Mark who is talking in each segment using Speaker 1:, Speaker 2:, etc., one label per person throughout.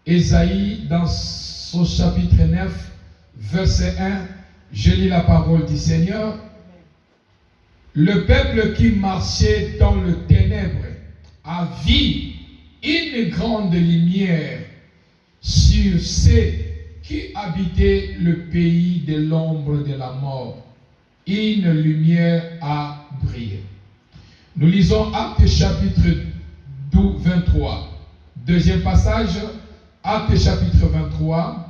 Speaker 1: Ésaïe, dans son chapitre 9, verset 1, je lis la parole du Seigneur. Le peuple qui marchait dans le ténèbre a vu une grande lumière sur ceux qui habitaient le pays de l'ombre de la mort. Une lumière a brillé. Nous lisons Actes chapitre 23. Deuxième passage, Actes chapitre 23.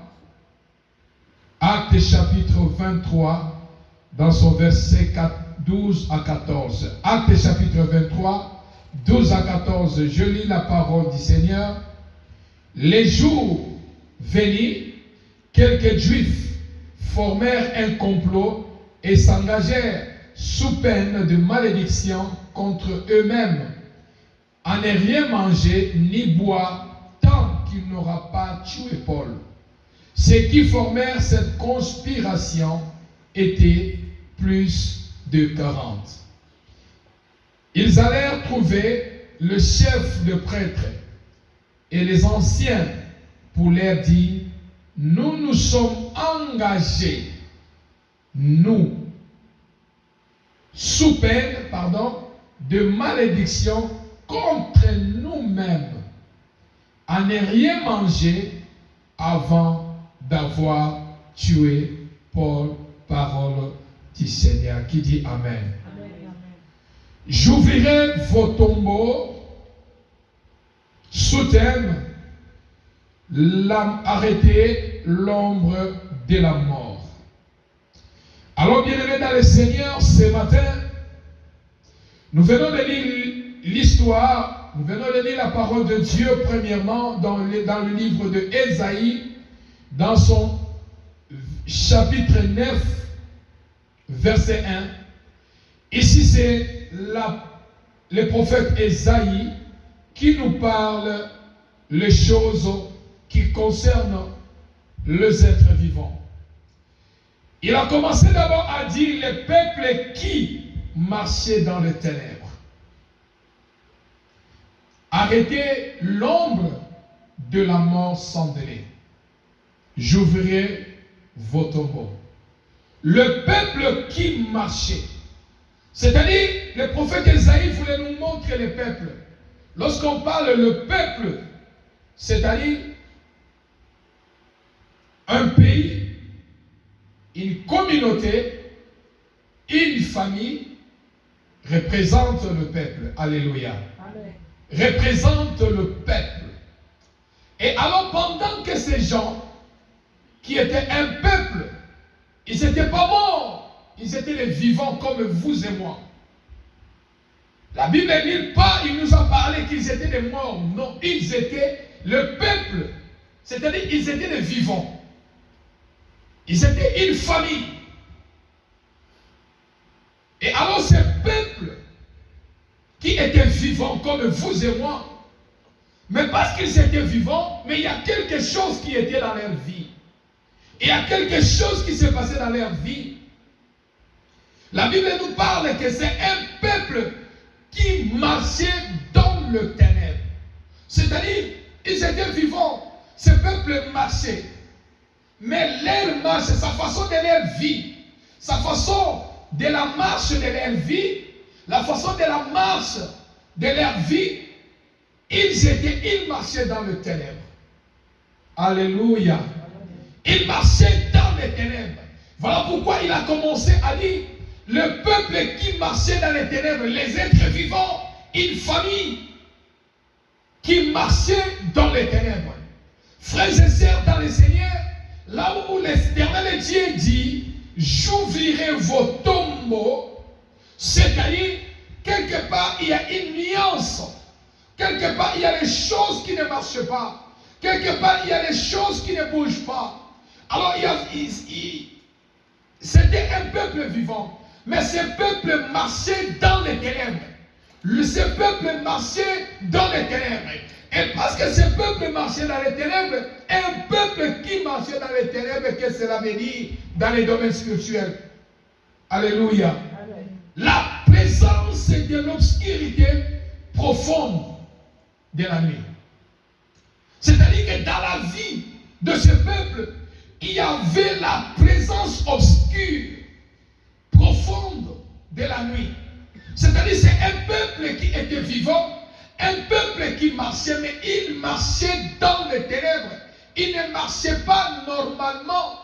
Speaker 1: Actes chapitre 23, dans son verset 12 à 14. Actes chapitre 23, 12 à 14. Je lis la parole du Seigneur. Les jours venus, quelques Juifs formèrent un complot et s'engagèrent sous peine de malédiction contre eux-mêmes à ne rien manger ni boire tant qu'il n'aura pas tué Paul. Ceux qui formèrent cette conspiration étaient plus de 40. Ils allèrent trouver le chef de prêtres et les anciens pour leur dire: nous nous sommes engagés, nous, sous peine, de malédiction contre nous-mêmes, à ne rien manger avant d'avoir tué Paul. Parole du Seigneur. Qui dit Amen.
Speaker 2: Amen.
Speaker 1: J'ouvrirai vos tombeaux sous thème arrêter l'ombre de la mort. Alors, bien-aimés dans le Seigneur, ce matin, nous venons de lire l'histoire, nous venons de lire la parole de Dieu, premièrement, dans le livre de Ésaïe, dans son chapitre 9, verset 1. Ici, c'est le prophète Ésaïe qui nous parle les choses qui concernent les êtres vivants. Il a commencé d'abord à dire les peuples qui marchaient dans les ténèbres. Arrêtez l'ombre de la mort sans délai. J'ouvrirai vos tombeaux. Le peuple qui marchait. C'est-à-dire, le prophète Ésaïe voulait nous montrer le peuple. Lorsqu'on parle le peuple, c'est-à-dire un pays, une communauté, une famille, représente le peuple. Alléluia.
Speaker 2: Amen.
Speaker 1: Représente le peuple. Et alors, pendant que ces gens, qui étaient un peuple, ils n'étaient pas morts, ils étaient les vivants comme vous et moi. La Bible n'est pas, il nous a parlé qu'ils étaient des morts. Non, ils étaient le peuple. C'est-à-dire, ils étaient des vivants. Ils étaient une famille. Et alors, ce peuple qui était vivant comme vous et moi, mais parce qu'ils étaient vivants, mais il y a quelque chose qui était dans leur vie. Il y a quelque chose qui s'est passé dans leur vie. La Bible nous parle que c'est un peuple qui marchait dans le ténèbre. C'est-à-dire, ils étaient vivants. Ce peuple marchait. Mais leur marche, sa façon de leur vie, sa façon de la marche de leur vie, la façon de la marche de leur vie, ils marchaient dans le ténèbre. Alléluia. Ils marchaient dans les ténèbres. Voilà pourquoi il a commencé à dire, le peuple qui marchait dans les ténèbres, les êtres vivants, une famille qui marchait dans les ténèbres. Frères et sœurs dans le Seigneur, là où l'Éternel Dieu dit, j'ouvrirai vos tombeaux, c'est-à-dire, quelque part, il y a une nuance. Quelque part, il y a des choses qui ne marchent pas. Quelque part, il y a des choses qui ne bougent pas. Alors, c'était un peuple vivant. Mais ce peuple marchait dans les ténèbres. Ce peuple marchait dans les ténèbres. Et parce que ce peuple marchait dans les ténèbres, un peuple qui marchait dans les ténèbres, qu'est-ce que cela veut dire dans les domaines spirituels? Alléluia.
Speaker 2: Amen.
Speaker 1: La présence de l'obscurité profonde de la nuit. C'est-à-dire que dans la vie de ce peuple, il y avait la présence obscure, profonde de la nuit. C'est-à-dire c'est un peuple qui était vivant, un peuple qui marchait, mais il marchait dans les ténèbres. Il ne marchait pas normalement.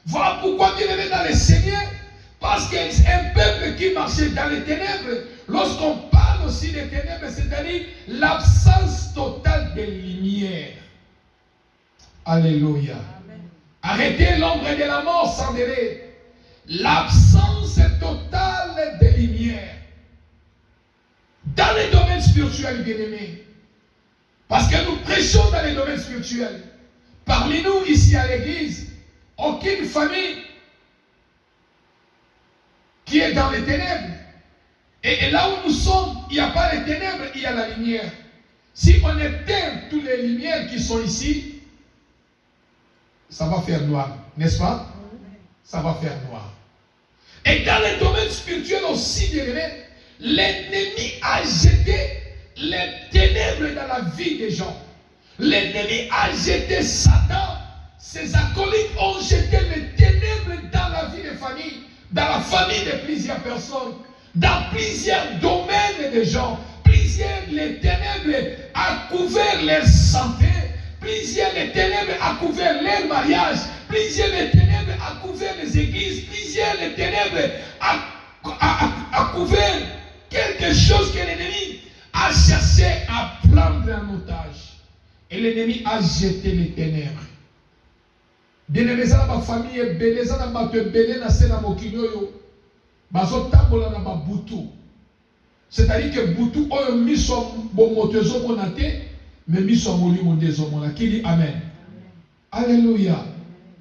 Speaker 1: Voilà pourquoi il est dans le Seigneur. Parce qu'un peuple qui marchait dans les ténèbres, lorsqu'on parle aussi des ténèbres, c'est-à-dire l'absence totale de lumière. Alléluia. Amen. Arrêtez l'ombre de la mort sans délai. L'absence totale de lumière. Dans les domaines spirituels, bien-aimés. Parce que nous prêchons dans les domaines spirituels. Parmi nous, ici à l'église, aucune famille qui est dans les ténèbres. Et là où nous sommes, il n'y a pas les ténèbres, il y a la lumière. Si on éteint toutes les lumières qui sont ici, ça va faire noir, n'est-ce pas? Ça va faire noir. Et dans les domaines spirituels aussi, bien aimés, l'ennemi a jeté les ténèbres dans la vie des gens. L'ennemi a jeté Satan. Ses acolytes ont jeté les ténèbres dans la vie des familles, dans la famille de plusieurs personnes, dans plusieurs domaines de gens. Les ténèbres a couvert leur santé, les ténèbres a couvert leur mariage, les ténèbres a couvert les églises, les ténèbres a couvert quelque chose que l'ennemi a cherché à prendre en otage. Et l'ennemi a jeté les ténèbres. Bien-aimés, dans ma famille, belé, dans ma belé, na sena mokinyoyo, bazo tambola na ma butu. C'est-à-dire que butu oyo miso bon motezo monate, mais miso moli mondezo mona. Qui dit amen? Alléluia.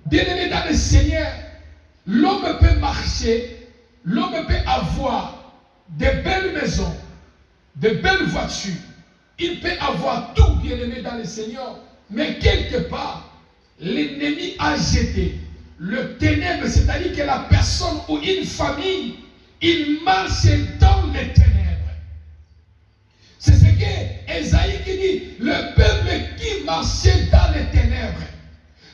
Speaker 1: Bien-aimés dans le Seigneur, l'homme peut marcher, l'homme peut avoir de belles maisons, de belles voitures. Il peut avoir tout, bien-aimé dans le Seigneur, mais quelque part, l'ennemi a jeté le ténèbre, c'est-à-dire que la personne ou une famille, il marche dans les ténèbres. C'est ce que Esaïe qui dit, le peuple qui marchait dans les ténèbres.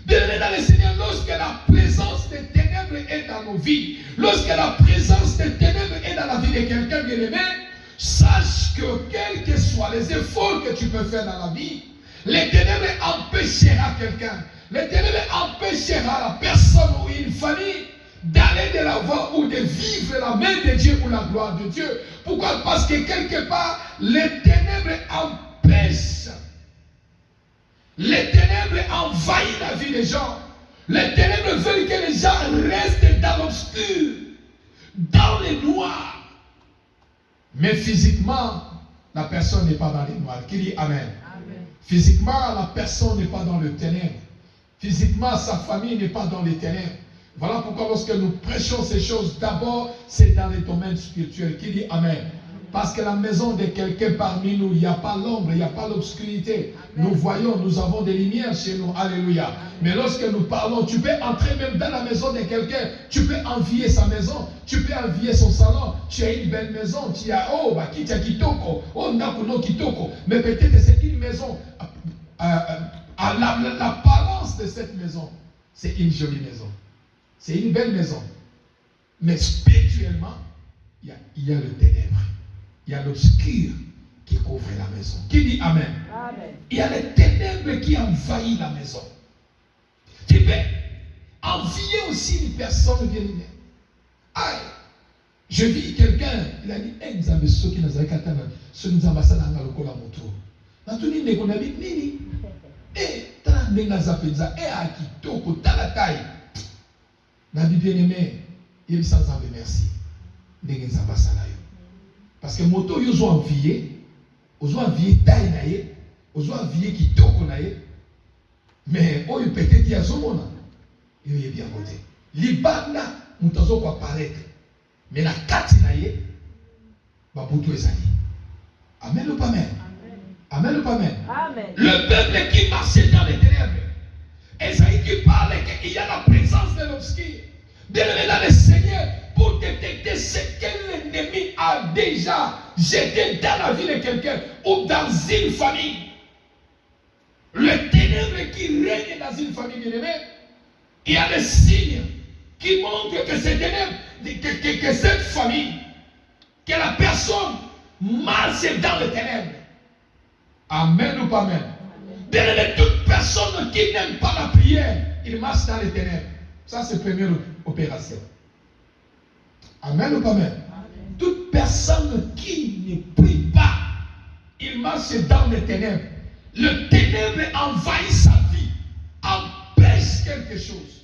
Speaker 1: Bien-aimé dans le Seigneur, lorsque la présence des ténèbres est dans nos vies, lorsque la présence des ténèbres est dans la vie de quelqu'un, bien-aimé, sache que quels que soient les efforts que tu peux faire dans la vie, les ténèbres empêchera quelqu'un, les ténèbres empêchera la personne ou une famille d'aller de l'avant ou de vivre la main de Dieu ou la gloire de Dieu. Pourquoi? Parce que quelque part, les ténèbres empêchent. Les ténèbres envahissent la vie des gens. Les ténèbres veulent que les gens restent dans l'obscur, dans les noirs. Mais physiquement, la personne n'est pas dans les noirs. Qui dit amen? Amen. Physiquement, la personne n'est pas dans le ténèbre. Physiquement, sa famille n'est pas dans les ténèbres. Voilà pourquoi lorsque nous prêchons ces choses, d'abord, c'est dans les domaines spirituels. Qui dit amen? Parce que la maison de quelqu'un parmi nous, il n'y a pas l'ombre, il n'y a pas l'obscurité. Nous voyons, nous avons des lumières chez nous. Alléluia. Amen. Mais lorsque nous parlons, tu peux entrer même dans la maison de quelqu'un. Tu peux envier sa maison. Tu peux envier son salon. Tu as une belle maison. Tu as, kitoko. Nakuno kitoko. Mais peut-être c'est une maison. L'apparence de cette maison, c'est une jolie maison. C'est une belle maison. Mais spirituellement, il y a le ténèbre. Il y a l'obscur qui couvre la maison. Qui dit amen? Amen. Il y a les ténèbres qui envahissent la maison. Tu peux envier aussi une personne bien-aimée. Aïe, je vis quelqu'un, il a dit, nous avons ceux qui nous ont katana, ceux qui nous ont ambassé dans le col à moto. Dans tout le monde, on a dit, nini, t'as n'a zapéza, à qui toko, t'as la taille. N'a dit bien-aimé, il dit sans merci. N'est-ce pas ça là? Parce que moto, ils ont envié taille naïe, ils ont envié qui toko naïe, mais oh, peut-être qu'il y a son monde, il est bien voté. Libana, nous t'avons quoi paraître, mais la carte naïe, va pour tous les années. Amen ou pas amen? Amen ou pas amen? Amen. Le peuple qui marchait dans les ténèbres, Esaïe qui parle qu'il y a la présence de l'obscur. Bien-aimé dans le Seigneur, pour détecter ce que l'ennemi a déjà jeté dans la vie de quelqu'un ou dans une famille. Le ténèbre qui règne dans une famille bien-aimée, il y a des signes qui montrent que ces ténèbres, que cette famille, que la personne marche dans les ténèbres. Amen ou pas amen? Bien-aimé, toute personne qui n'aime pas la prière, il marche dans les ténèbres. Ça, c'est la première opération. Amen ou pas amen? Toute personne qui ne prie pas, il marche dans les ténèbres. Le ténèbre envahit sa vie, empêche quelque chose.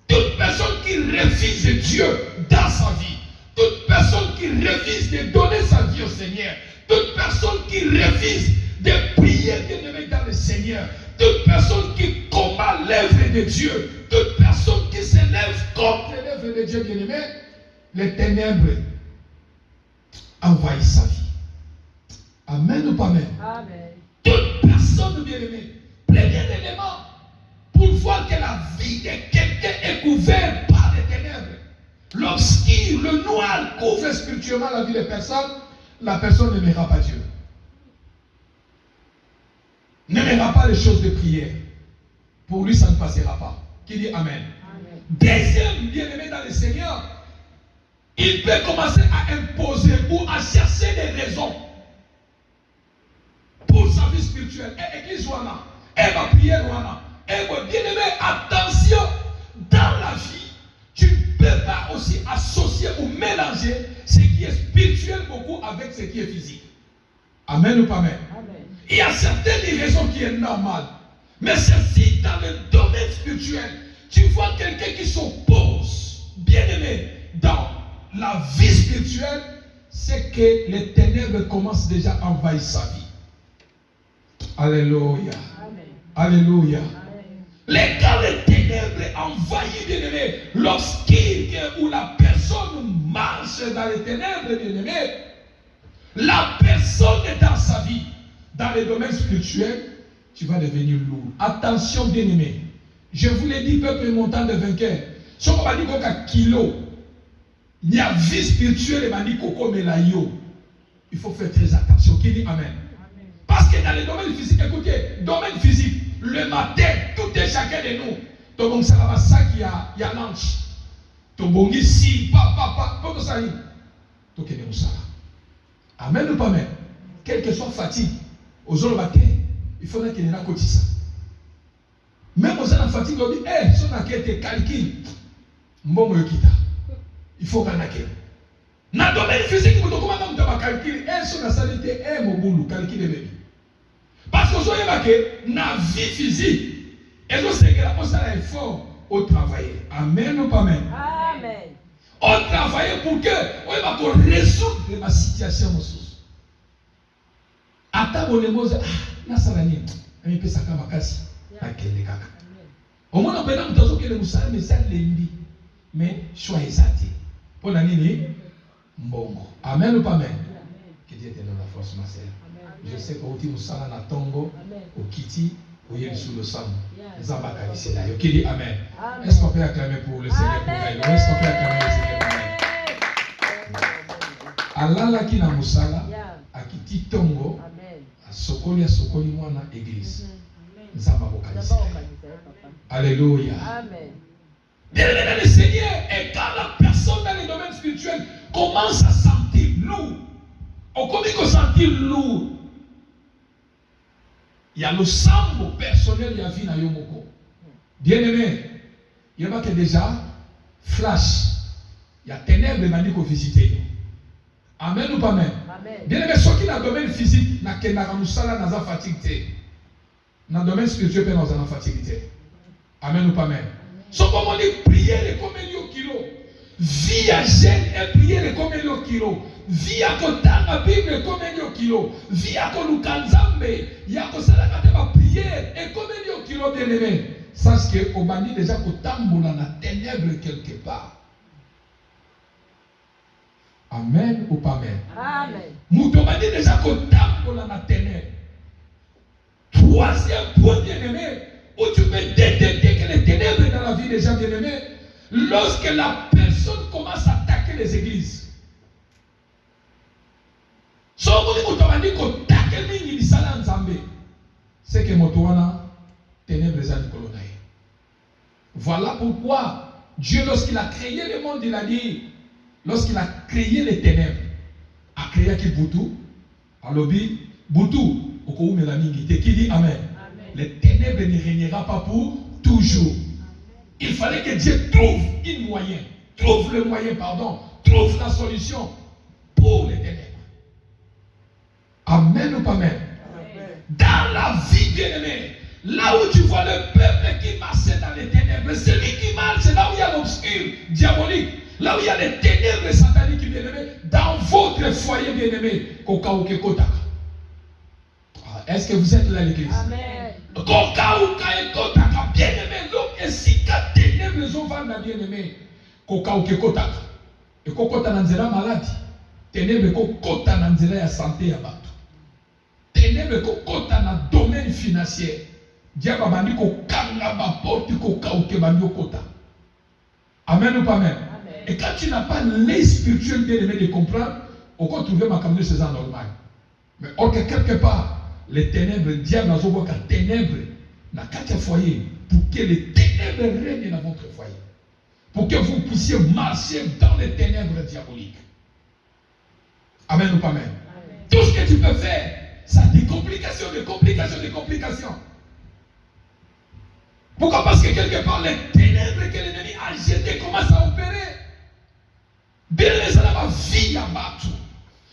Speaker 1: Toute personne qui refuse Dieu dans sa vie, toute personne qui refuse de donner sa vie au Seigneur, toute personne qui refuse de prier bien-aimé dans le Seigneur, toute personne qui combat l'œuvre de Dieu, toute personne qui s'élève contre l'œuvre de Dieu bien-aimé, les ténèbres envahissent sa vie. Amen ou pas amen? Amen. Toute personne bien-aimée, premier élément pour voir que la vie de quelqu'un est couverte par les ténèbres. Lorsqu'il, le noir, couvre spirituellement la vie de personne, la personne n'aimera pas Dieu. N'aimera pas les choses de prière. Pour lui, ça ne passera pas. Qui dit Amen? Amen. Deuxième bien-aimé dans le Seigneur, il peut commencer à imposer ou à chercher des raisons pour sa vie spirituelle. Et l'église Wana, et ma prière Wana. Et mon bien-aimé, attention, dans la vie, tu ne peux pas aussi associer ou mélanger ce qui est spirituel beaucoup avec ce qui est physique. Amen ou pas amen? Amen. Il y a certaines raisons qui sont normales. Mais ceci, dans le domaine spirituel, tu vois quelqu'un qui s'oppose, bien-aimé, dans la vie spirituelle, c'est que les ténèbres commencent déjà à envahir sa vie. Alléluia. Amen. Alléluia. Quand les ténèbres envahissent, bien-aimé, lorsqu'il ou la personne marche dans les ténèbres, bien-aimé, la personne est dans sa vie, dans le domaine spirituel, tu vas devenir lourd. Attention, bien-aimé. Je vous l'ai dit, peuple montant de vainqueur. Si on va dire qu'il y a kilo, il y a vie spirituelle et il il faut faire très attention. Qui dit Amen? Parce que dans le domaine physique, écoutez, domaine physique, le matin, tout est chacun de nous. Donc, ça va ça qui a lunch. Donc, ici, papa, tout ça. Donc, ça. Amen ou pas amen? Quelle que soit fatigue, aux autres matin, il faudrait qu'il y ait un côté ça. Même aux autres fatigue, on dit, si on a été calcul, il faut qu'on ait. Dans le domaine physique, vous devez calculer, si on a salité, mon calcul est bébé. Parce que vous avez marqué, dans la vie physique, et je sais que la personne a un effort au travail. Amen ou pas amen? Amen. On travaille pour que on va résoudre ma situation. Attends, mon émotion, là ça va venir. On peut s'accorder ma casse. Au moins, on peut dire que le moussard, mais ça l'ennemi. Mais choisissez. Pour la nuit, bon. Amen ou pas amen? Que Dieu te donne la force, ma sœur. Je sais qu'au petit moussard, na tongo, au kiti, au yel sous le sang. Zambaka ici là. Qui dit amen? Est-ce qu'on peut acclamer pour le Seigneur pour elle? Est-ce qu'on peut acclamer le Seigneur pour elle? Allah la ki na moussala, a kiti tongo, a sokoli mwana église. Zambaka ici. Alléluia. Amen. Bien-aimé le Seigneur, et quand la personne dans le domaine spirituel commence à sentir lourd, on commence à sentir lourd, il y a le sang personnel, il y a vie dans Yomoko. Bien-aimé, il y a déjà flash, il y a ténèbres et maniques visiter. Amen ou pas amen? Bien-aimé, ceux qui dans le domaine physique, dans la fatigue, dans le domaine spirituel, dans la fatigue. Amen ou pas amen? So comme on dit, prier les combien de kilos. Vie à jeûne et prier les combien de kilos. Vie à kotanga Bible combien de kilos. Vie à kolukanzambe. Ya kosalaka te ba prière et combien de kilos bien aimé. Sache que on m'a dit déjà kotambola na ténèbres quelque part. Amen ou pas amen? Amen. Mouton m'a dit déjà kotambola na ténèbres. Troisième point bien aimé. Où tu peux détecter que les ténèbres dans la vie des gens bien-aimés, lorsque la personne commence à attaquer les églises. C'est que Motowana, ténèbres eza likolo na ye. Voilà pourquoi Dieu, lorsqu'il a créé le monde, il a dit, lorsqu'il a créé les ténèbres, a créé qui Boutou, alobi, Boutou, okoumela mingi, qui dit Amen. Les ténèbres ne régnera pas pour toujours. Il fallait que Dieu trouve le moyen, trouve la solution pour les ténèbres. Amen ou pas amen? Dans la vie, bien-aimé, là où tu vois le peuple qui marchait dans les ténèbres, celui qui marche, c'est là où il y a l'obscur diabolique, là où il y a les ténèbres sataniques, bien-aimé, dans votre foyer, bien-aimé, est-ce que vous êtes là, l'église? Amen. Bien-aimé, et si quand ténèbres sont bien-aimé, et kokota nanzela maladie, ténèbres kokota nanzela ya santé ya bato, ténèbres kokota na domaine financier, diable bandi kokanga ba porte kokauke bandi okota. Amen ou pas amen? Et quand tu n'as pas l'œil spirituel bien-aimé de comprendre, on peut trouver ma caméra c'est normal. Mais or que quelque part, les ténèbres, le diable n'a pas qu'à ténèbres dans quatre foyers pour que les ténèbres règnent dans votre foyer. Pour que vous puissiez marcher dans les ténèbres diaboliques. Amen ou pas amen? Tout ce que tu peux faire, ça a des complications. Pourquoi? Parce que quelque part, les ténèbres que l'ennemi a jetées commencent à opérer. Bien aimé, ça n'a pas vie à battre.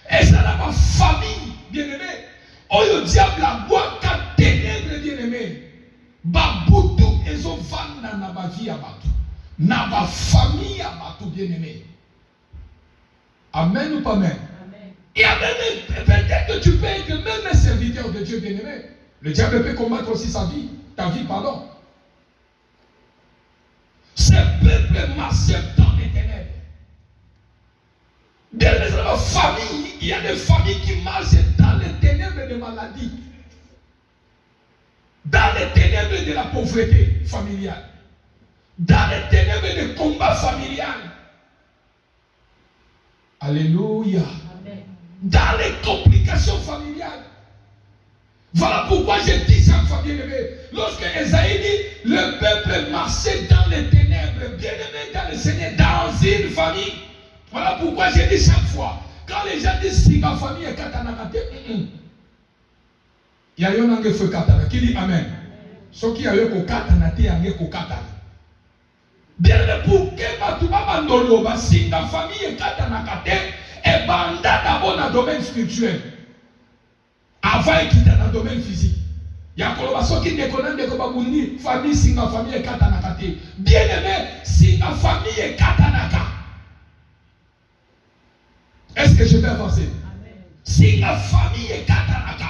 Speaker 1: Et ça n'a pas famille, bien aimé. Oh, le diable a boit quatre ténèbres, bien aimé. Baboutou, ils ont vendu dans ma vie à battre. Dans ma famille à battre, bien aimé. Amen ou pas amen? Et peut-être que tu peux être même un serviteur de Dieu, bien aimé. Le diable peut combattre aussi ta vie, pardon. Ce peuple marche dans les ténèbres. Dans la famille, il y a des familles qui marchent dans les ténèbres de maladie, dans les ténèbres de la pauvreté familiale, dans les ténèbres de combat familial. Alléluia. Amen. Dans les complications familiales. Voilà pourquoi je dis chaque fois, bien-aimé, lorsque Esaïe dit, le peuple marchait dans les ténèbres, bien-aimé dans le Seigneur, dans une famille. Voilà pourquoi je dis chaque fois, quand les gens disent si ma famille est katanakate, il y a un qui fait katana. Qui dit Amen? Ce qui a eu ko katanate, il y a un ko katana. Bien pour que ma tuba bandolo, si ta famille est katanakate, et banda d'abord dans le domaine spirituel. Avant de quitter dans le domaine physique. Il y a un qui ne connaît pas de famille, si ma famille est katanakate. Bien aimé, si ma famille est katanaka. Est-ce que je vais avancer? Amen. Si la famille est katanaka,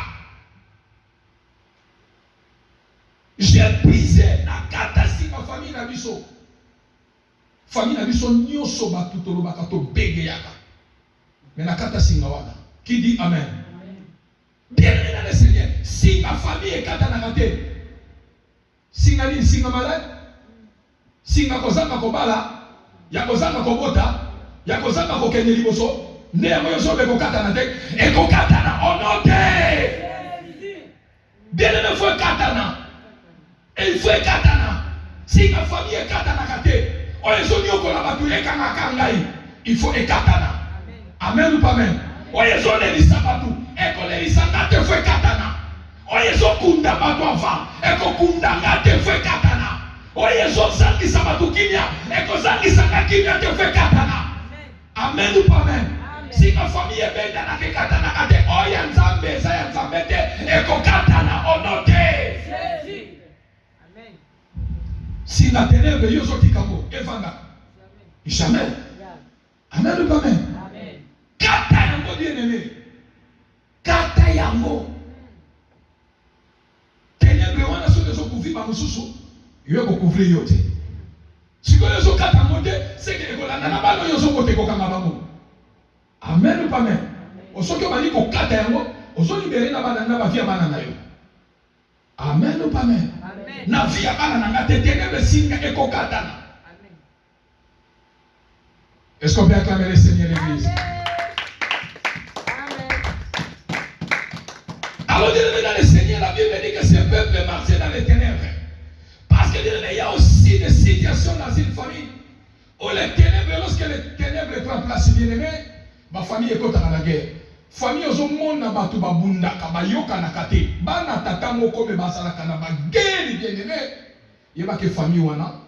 Speaker 1: j'ai brisé la kata si ma famille n'a biso. Famille n'a biso nyoso batutolo bakato begeyaka. Mais la kata singawana. Qui dit Amen? Bien aimé dans le Seigneur, si ma famille est katanaka, singali singa malade, singa kozanga kobala, ya kozanga kobota, ya kozanga kokende liboso. Ne moyoso be kokatana tek e kokatana onote. Bien aimé faut katana. Et il faut katana. Si la famille est katana kate, o ezo nyoko la batu e kanga kangai. Il faut katana. Amen ou pas amen? O ezo ne lisabatu e ko le lisanga te faut katana. O ezo kunda batu ava e ko kunda ngate faut katana. O ezo zangi sabatu kimia e ko zangi sanga kimia te faut katana. Amen ou pas amen? Si ma famille est belle dans la katana kate, oh yanzambe, ça yanzambe te, eko katana onote. Amen. Si la ténèbre yoso kikamo, evanga. Jamais. Amen ou pas amen? Amen. Kata yango bien aimé. Kata yango. Ténèbre wana so de so couvrir ba mususu, yo ko couvrir yote. Si ko yoso kata monte, c'est que ko la nana ba no yoso kote ko kanga bango. Amen ou pas amen? Osoki obali ko kata yango, ozo libéré na bana na ba vie bana na yo. Amen ou pas amen? Amen. Na vie bana na ngate ténèbre singa e ko kata na. Amen. Est-ce qu'on peut acclamer le Seigneur l'église? Amen. Alors, dans le Seigneur, la Bible dit que ce peuple marchait dans les ténèbres. Oh, les ténèbres, lorsque les ténèbres prennent place, bien aimé, ma famille est contre la guerre. Famille aux monde na batu babunda kabayoka na kate bana tata moko me basala kana ba guerre bien aimé. Yeba que famille wana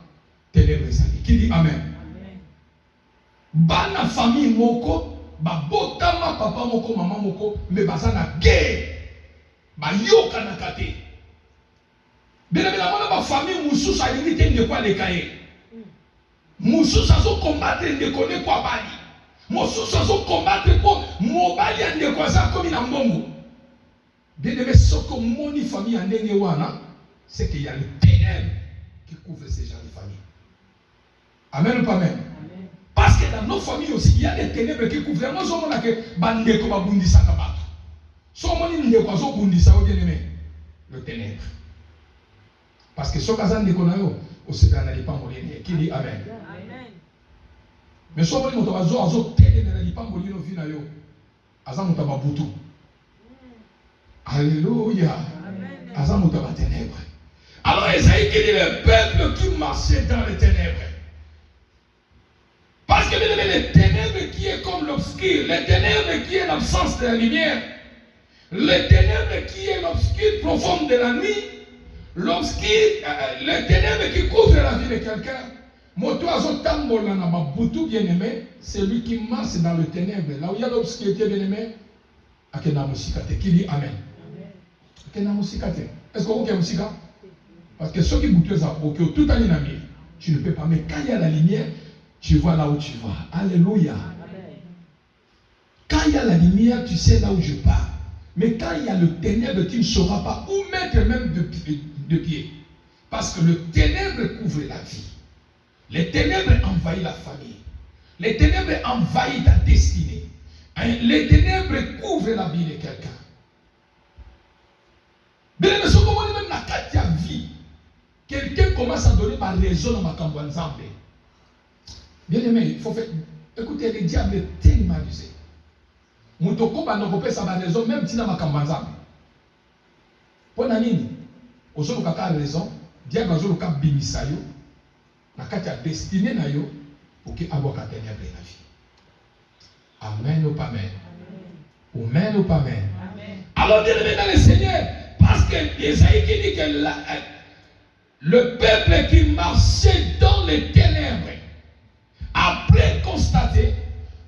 Speaker 1: ténèbres sali. Qui dit amen? Amen. Bana famille moko ba botama papa moko maman moko me basana guerre. Ba yoka na kate. Bien aimé, la ba famille mususu alingi te quoi les cahiers. Mususu azo combattre ne connaît quoi bali. Mususu azo combattre pour mobali ande quoi ça comme na mbongo. Bien aimé, ce que moni famille andenge wana, c'est qu'il y a le ténèbre qui couvre ces gens de famille. Amen ou pas amen? Amen. Parce que dans nos familles aussi, il y a des ténèbres qui couvrent. Moi, je vois que bandeko ba bundisa kabatu. So moni ndeko zo bundisa o bien aimé. Le ténèbre. Parce que ce kazan ndeko na yo, o se peut n'aller pas mourir. Qui dit amen? Amen. Mais so moni moto azo ténèbre n'aller pas mourir no vie na yo. Azan moto ba butu. Alléluia. Azan moto ba ténèbre. Alors Esaïe qui dit le peuple qui marchait dans les ténèbres. Parce que les ténèbres qui est comme l'obscur, les ténèbres qui est l'absence de la lumière, les ténèbres qui est l'obscur profond de la nuit, l'obscur, les ténèbres qui couvrent la vie de quelqu'un. Moto azotambola na babutu bien aimé, c'est lui qui marche dans les ténèbres. Là où il y a l'obscurité bien aimé, akena musikate. Qui dit amen? Akena musikate. Est-ce qu'on a musika? Parce que ceux qui boutent ça, tout en inami, tu ne peux pas. Mais quand il y a la lumière, tu vois là où tu vas. Alléluia. Quand il y a la lumière, tu sais là où je pars. Mais quand il y a le ténèbre, tu ne sauras pas où mettre même de pied. Parce que le ténèbre couvre la vie. Les ténèbres envahissent la famille. Les ténèbres envahissent ta destinée. Les ténèbres couvrent la vie de quelqu'un. Bien, mais ce qu'on dit même dans ta vie, quelqu'un commence à donner par raison dans ma campagne. Bien aimé, il faut faire. Écoutez, le diable est tellement rusé. Moutoko banokopé ça va raison même si dans ma campagne. Pour nani, au jour où kaka raison, diable a jour où bimisayo, na katia destiné na yo, pour qu'il abo katenye la vie. Amen ou pas amen? Amen ou pas amen? Alors bien aimé dans le Seigneur, parce que Esaïe qui dit que le peuple qui marchait dans les ténèbres, après constater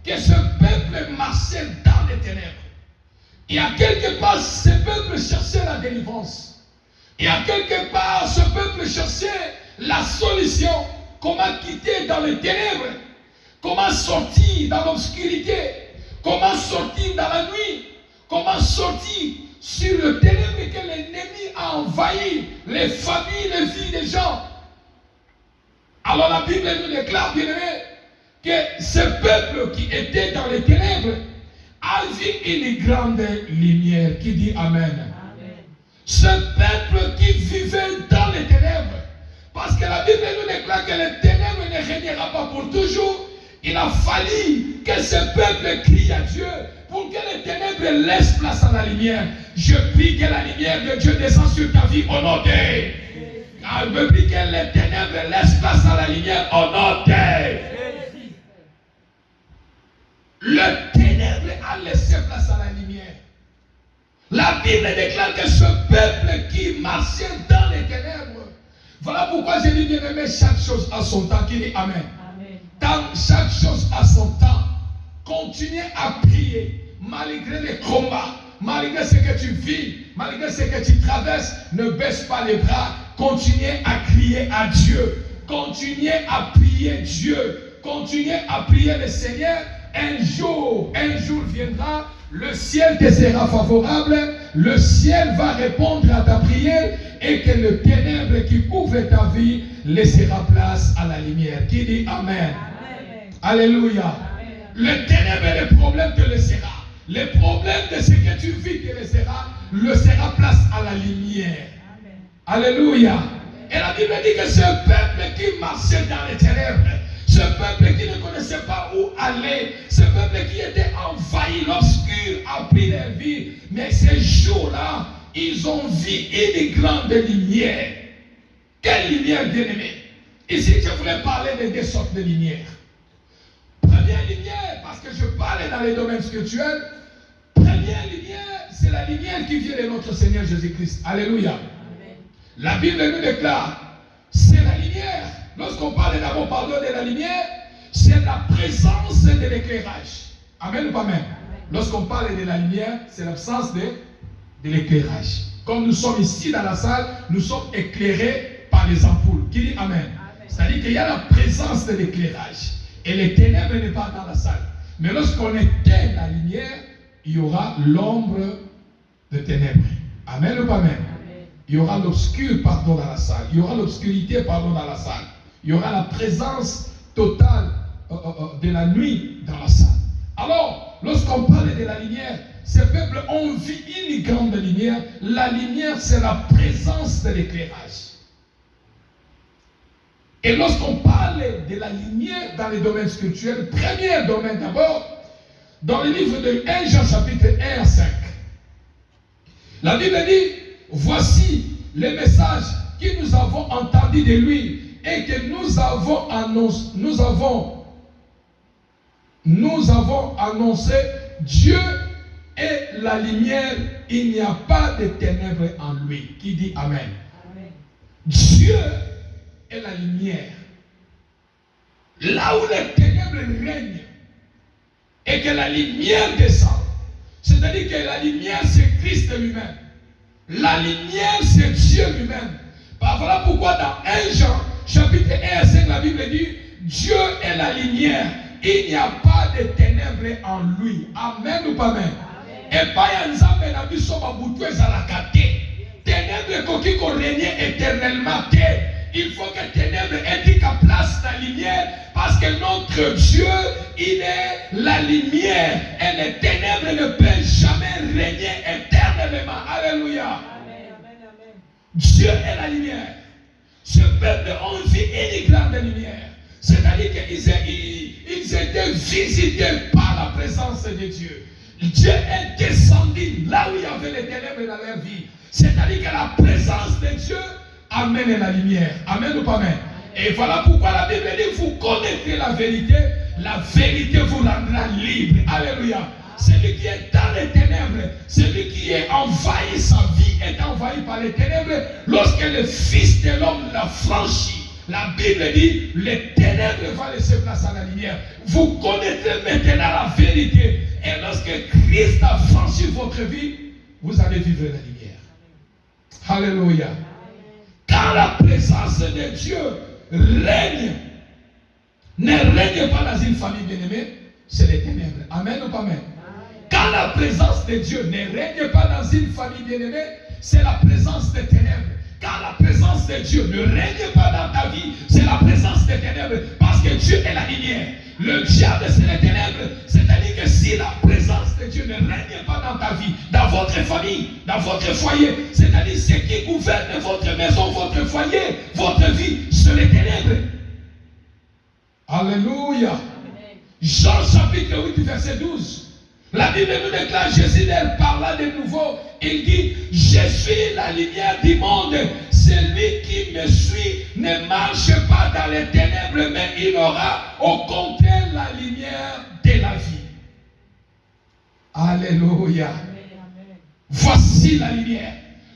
Speaker 1: que ce peuple marchait dans les ténèbres, et à quelque part ce peuple cherchait la délivrance, et à quelque part ce peuple cherchait la solution, comment quitter dans les ténèbres, comment sortir dans l'obscurité, comment sortir dans la nuit, comment sortir sur le ténèbre que l'ennemi a envahi les familles, les vies des gens. Alors la Bible nous déclare, bien aimé, que ce peuple qui était dans les ténèbres a vu une grande lumière. Qui dit amen? Amen. Ce peuple qui vivait dans les ténèbres, parce que la Bible nous déclare que les ténèbres ne régnera pas pour toujours, il a fallu que ce peuple crie à Dieu pour que les ténèbres laissent place à la lumière. Je prie que la lumière de Dieu descende sur ta vie au nom de Je prie que les ténèbres laissent place à la lumière au nom de Le ténèbre a laissé place à la lumière. La Bible déclare que ce peuple qui marchait dans les ténèbres. Voilà pourquoi j'ai dit bien aimé, chaque chose à son temps. Qui dit amen. Dans chaque chose à son temps, continuez à prier malgré les combats, malgré ce que tu vis, malgré ce que tu traverses. Ne baisse pas les bras, continuez à crier à Dieu, continuez à prier Dieu, continuez à prier le Seigneur. Un jour viendra, le ciel te sera favorable, le ciel va répondre à ta prière et que le ténèbre qui couvre ta vie laissera place à la lumière. Qui dit amen? Amen. Alléluia. Amen. Le ténèbre, le problème te laissera. Le problème de ce que tu vis te laissera place à la lumière. Amen. Alléluia. Amen. Et la Bible dit que ce peuple qui marchait dans les ténèbres, ce peuple qui ne connaissait pas où aller, ce peuple qui était envahi, l'obscur a pris leur vie. Mais ces jours-là, ils ont vu une grande lumière. Quelle lumière, bien-aimée? Ici, je voulais parler de deux sortes de lumières. première lumière, parce que je parle dans les domaines spirituels, première lumière, c'est la lumière qui vient de notre Seigneur Jésus-Christ. Alléluia. Amen. La Bible nous déclare, c'est la lumière. Lorsqu'on parle d'abord, pardon, de la lumière, c'est la présence de l'éclairage. Amen ou pas amen? Lorsqu'on parle de la lumière, c'est l'absence de l'éclairage. Comme nous sommes ici dans la salle, nous sommes éclairés par les ampoules. Qui dit amen? C'est-à-dire qu'il y a la présence de l'éclairage. Et les ténèbres n'est pas dans la salle. Mais lorsqu'on éteint la lumière, il y aura l'ombre de ténèbres. Amen ou pas amen? Il y aura l'obscur, pardon, dans la salle. Il y aura l'obscurité, pardon, dans la salle. Il y aura la présence totale de la nuit dans la salle. Alors, lorsqu'on parle de la lumière, ces peuples ont vu une grande lumière. La lumière, c'est la présence de l'éclairage. Et lorsqu'on parle de la lumière dans les domaines spirituels, premier domaine d'abord, dans le livre de 1 Jean chapitre 1 à 5, la Bible dit, voici les messages que nous avons entendus de lui et que nous avons annoncé, Dieu est la lumière, il n'y a pas de ténèbres en lui. Qui dit amen? Amen. Dieu est la lumière. Là où les ténèbres règnent et que la lumière descend, c'est-à-dire que la lumière c'est Christ lui-même. La lumière c'est Dieu lui-même. Voilà pourquoi dans 1 Jean chapitre 1 à 5 la Bible dit, Dieu est la lumière. Il n'y a pas de ténèbres en lui. Amen ou pas amen? Et pas y a nzambe na biso babutu ezalaka te. Ténèbres koki ko régner éternellement te. Il faut que ténèbres ait qu'à place la lumière parce que notre Dieu, il est la lumière et les ténèbres ne peuvent jamais régner éternellement. Alléluia. Amen, amen, amen. Dieu est la lumière. Ce peuple ont vu une grande lumière. C'est-à-dire qu'ils étaient visités par la présence de Dieu. Dieu est descendu là où il y avait les ténèbres dans leur vie. C'est-à-dire que la présence de Dieu amène la lumière. Amen ou pas amen? Et voilà pourquoi la Bible dit, vous connaîtrez la vérité vous rendra libre. Alléluia. Celui qui est dans les ténèbres, celui qui est envahi, sa vie est envahie par les ténèbres, lorsque le Fils de l'homme l'a franchi, la Bible dit, les ténèbres vont laisser place à la lumière. Vous connaîtrez maintenant la vérité. Et lorsque Christ a franchi votre vie, vous allez vivre la lumière. Alléluia. Quand la présence de Dieu règne, ne règne pas dans une famille bien-aimée, c'est les ténèbres. Amen ou pas amen? Quand la présence de Dieu ne règne pas dans une famille bien-aimée, c'est la présence des ténèbres. Quand la présence de Dieu ne règne pas dans ta vie, c'est la présence des ténèbres. Parce que Dieu est la lumière. Le diable, c'est les ténèbres. C'est-à-dire que si la présence de Dieu ne règne pas dans ta vie, dans votre famille, dans votre foyer, c'est-à-dire ce qui gouverne votre maison, votre foyer, votre vie, c'est les ténèbres. Alléluia. Amen. Jean chapitre 8, verset 12. La Bible nous déclare, Jésus leur parla de nouveau. Il dit, je suis la lumière du monde. Celui qui me suit ne marche pas dans les ténèbres, mais il aura au contraire la lumière de la vie. Alléluia. Amen. Voici la lumière.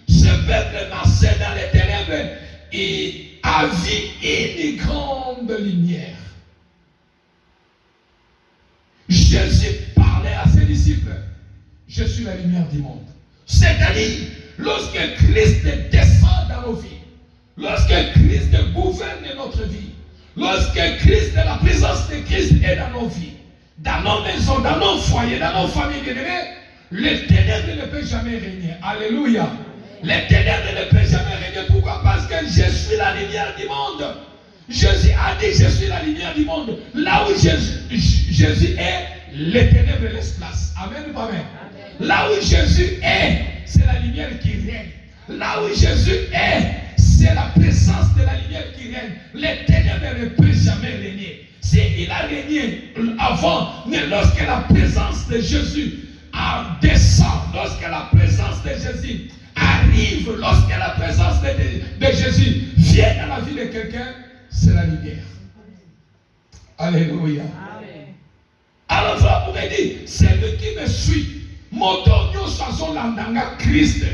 Speaker 1: Ce peuple marchait dans les ténèbres. Il a vu une grande lumière. Jésus parlait à ses disciples, je suis la lumière du monde. C'est-à-dire, lorsque Christ descend dans nos vies, lorsque Christ gouverne notre vie, lorsque Christ, la présence de Christ est dans nos vies, dans nos maisons, dans nos foyers, dans nos familles bien-aimées, les ténèbres ne peuvent jamais régner. Alléluia. Les ténèbres ne peuvent jamais régner. Pourquoi? Parce que je suis la lumière du monde. Jésus a dit, je suis la lumière du monde. Là où Jésus est, les ténèbres laissent place. Amen ou pas amen? Là où Jésus est, c'est la lumière qui règne. Là où Jésus est, c'est la présence de la lumière qui règne. Les ténèbres ne peuvent jamais régner. S'il a régné avant, mais lorsque la présence de Jésus descend, lorsque la présence de Jésus arrive, lorsque la présence de Jésus vient dans la vie de quelqu'un, c'est la lumière. Alléluia. Amen. Alors, voilà pourquoi il dit, celui qui me suit, moto nyoso landanga Christ.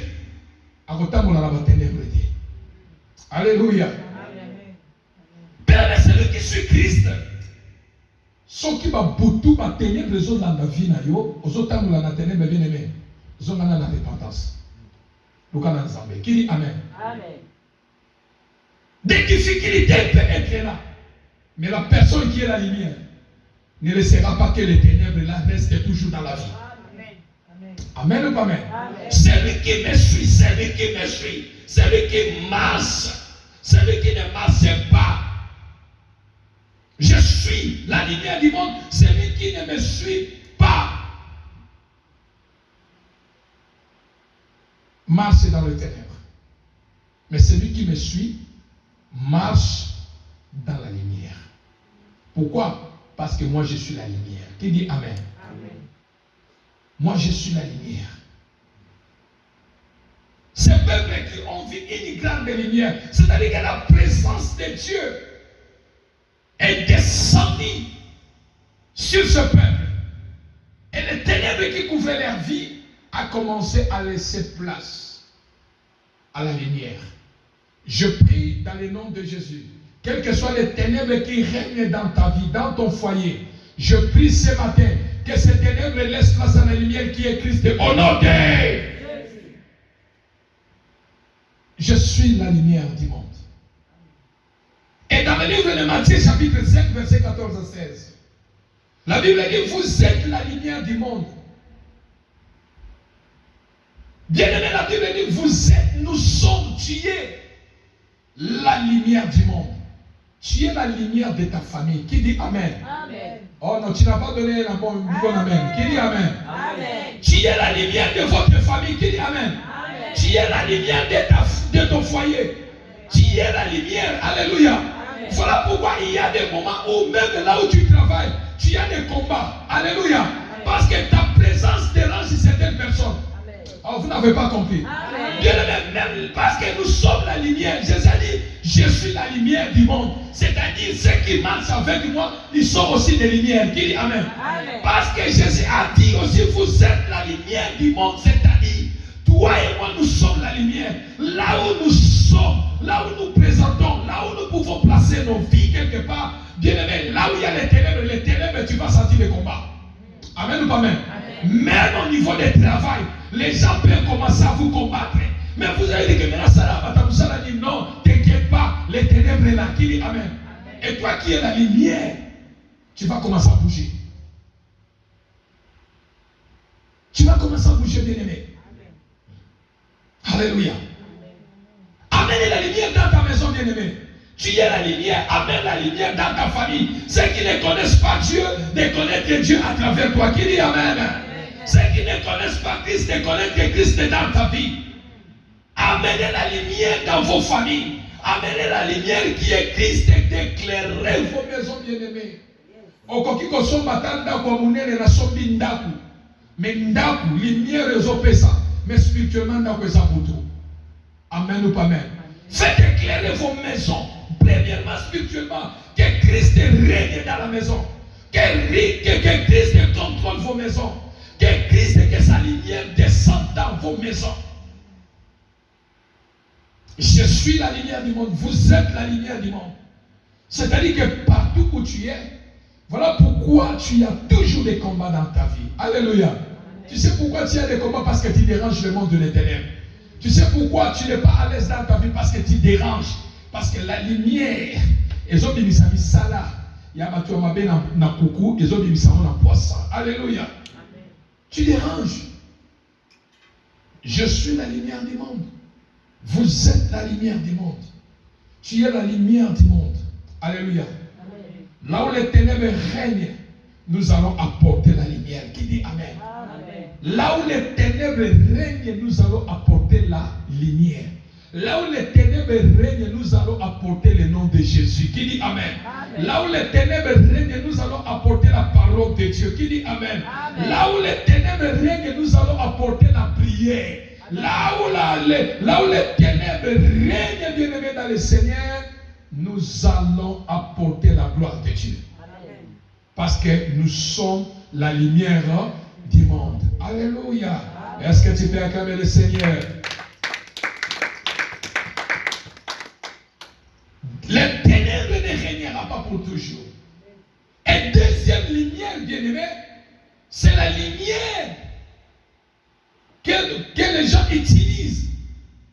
Speaker 1: Akotambola na ténèbres. Alléluia. Père, celui qui suit Christ. Ceux qui va boutou va ténèbres les autres dans la vie na yo, aux autres temps la ténèbres bien aimé. Ils ont la repentance. Qui dit Amen. Amen. Des difficultés peuvent être là. Mais la personne qui est la lumière ne laissera pas que les ténèbres là restent toujours dans la vie. Amen. Amen ou pas Amen? Amen. Celui qui me suit, celui qui me suit, celui qui marche, celui qui ne marche pas. Je suis la lumière du monde, celui qui ne me suit pas marche dans les ténèbres. Mais celui qui me suit marche dans la lumière. Pourquoi? Parce que moi je suis la lumière. Qui dit Amen? Amen. Moi je suis la lumière. Ces peuples qui ont vu une grande lumière, c'est-à-dire que la présence de Dieu est descendue sur ce peuple. Et les ténèbres qui couvraient leur vie a commencé à laisser place à la lumière. Je prie dans le nom de Jésus. Quelles que soient les ténèbres qui règnent dans ta vie, dans ton foyer, je prie ce matin que ces ténèbres laissent place à la lumière qui est Christ. Au nom de Jésus. Je suis la lumière du monde. Et dans le livre de Matthieu, chapitre 5, verset 14 à 16, la Bible dit, vous êtes la lumière du monde. Bien aimé, la Bible dit, vous êtes, nous sommes, tu es la lumière du monde. Tu es la lumière de ta famille. Qui dit Amen? Amen. Oh non, tu n'as pas donné un bon Amen. Qui dit Amen? Amen. Tu es la lumière de votre famille. Qui dit Amen? Amen. Tu es la lumière de ton foyer. Tu es la lumière. Alléluia. Amen. Voilà pourquoi il y a des moments où même là où tu travailles, tu as des combats. Alléluia. Amen. Parce que ta présence dérange certaines personnes. Oh, vous n'avez pas compris. Dieu même parce que nous sommes la lumière. Jésus a dit, je suis la lumière du monde. C'est-à-dire, ceux qui marchent avec moi, ils sont aussi des lumières. Qui dit Amen. Amen. Parce que Jésus a dit aussi, vous êtes la lumière du monde. C'est-à-dire, toi et moi, nous sommes la lumière. Là où nous sommes, là où nous présentons, là où nous pouvons placer nos vies quelque part, bien aimé, là où il y a les ténèbres, tu vas sentir les combats. Amen ou pas Amen? Même au niveau du travail, les gens peuvent commencer à vous combattre. Mais vous avez dit que maintenant ça a dit non, t'inquiète pas, les ténèbres là, qui dit Amen. Et toi qui es la lumière, tu vas commencer à bouger. Tu vas commencer à bouger, bien aimé. Alléluia. Amène la lumière dans ta maison, bien aimé. Tu es la lumière, amène la lumière dans ta famille. Ceux qui ne connaissent pas Dieu, de connaître Dieu à travers toi. Qui dit Amen. Ceux qui ne connaissent pas Christ, de connaître Christ dans ta vie. Amenez la lumière dans vos familles. Amenez la lumière qui est Christ et d'éclairer vos maisons bien-aimées. Okoki kosomba tanda kwa munene na sombi ndaku. Mais ndaku, lumière est ça. Mais spirituellement, ndaku est ça pour tout. Amen ou pas amen. Faites éclairer vos maisons. Premièrement, spirituellement, que Christ règne dans la maison. Que Christ contrôle vos maisons. Que Christ et que sa lumière descendent dans vos maisons. Je suis la lumière du monde. Vous êtes la lumière du monde. C'est-à-dire que partout où tu es, voilà pourquoi tu as toujours des combats dans ta vie. Alléluia. Tu sais pourquoi tu as des combats? Parce que tu déranges le monde de l'éternel. Tu sais pourquoi tu n'es pas à l'aise dans ta vie? Parce que tu déranges. Parce que la lumière, ils ont mis ça là. Il y a battu ma belle na coucou, ils ont mis ça en poisson. Alléluia. Tu déranges. Je suis la lumière du monde. Vous êtes la lumière du monde. Tu es la lumière du monde. Alléluia. Amen. Là où les ténèbres règnent, nous allons apporter la lumière. Qui dit Amen. Amen. Là où les ténèbres règnent, nous allons apporter la lumière. Là où les ténèbres règnent, nous allons apporter le nom de Jésus. Qui dit Amen. Amen. Là où les ténèbres règnent, nous allons apporter la parole de Dieu. Qui dit Amen. Amen. Là où les ténèbres règnent, nous allons apporter la prière. Là où les ténèbres règnent, bien-aimés dans le Seigneur, nous allons apporter la gloire de Dieu. Amen. Parce que nous sommes la lumière du monde. Alléluia. Est-ce que tu peux acclamer le Seigneur? Les ténèbres ne régnera pas pour toujours. Et deuxième lumière, bien-aimé, c'est la lumière que les gens utilisent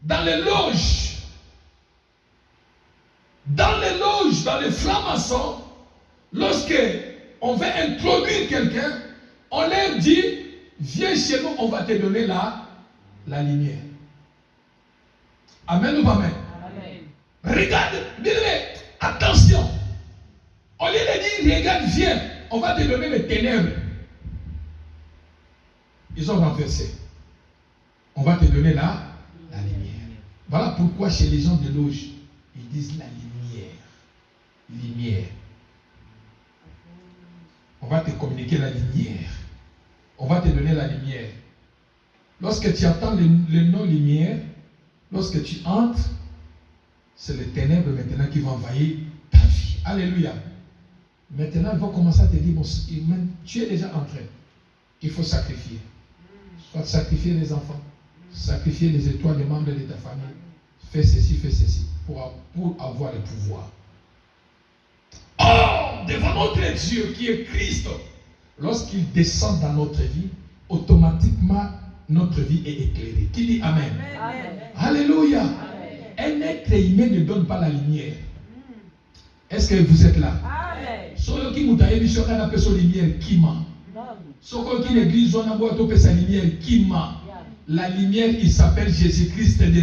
Speaker 1: dans les loges. Dans les loges, dans les francs-maçons, lorsque on veut introduire quelqu'un, on leur dit, viens chez nous, on va te donner la lumière. Amen ou pas amen? Amen. Regarde, bien aimé, attention. Au lieu de dire, regarde, viens, on va te donner les ténèbres. Ils ont renversé. On va te donner la lumière. Voilà pourquoi chez les gens de loge, ils disent la lumière. Lumière. On va te communiquer la lumière. On va te donner la lumière. Lorsque tu entends le nom lumière, lorsque tu entres, c'est les ténèbres maintenant qui vont envahir ta vie. Alléluia. Maintenant, ils vont commencer à te dire, tu es déjà entré. Il faut sacrifier. Soit sacrifier les enfants, sacrifier les étoiles, les membres de ta famille. Fais ceci, pour avoir le pouvoir. Or, devant notre Dieu qui est Christ, lorsqu'il descend dans notre vie, automatiquement, notre vie est éclairée. Qui dit Amen? Amen. Alléluia. Amen. Un être humain ne donne pas la lumière. Est-ce que vous êtes là? Amen. Soyo qui nous taille sur un appel sur lumière qui ment. Soyo qui l'église on a beau topé sa lumière qui ment. La lumière, il s'appelle Jésus-Christ de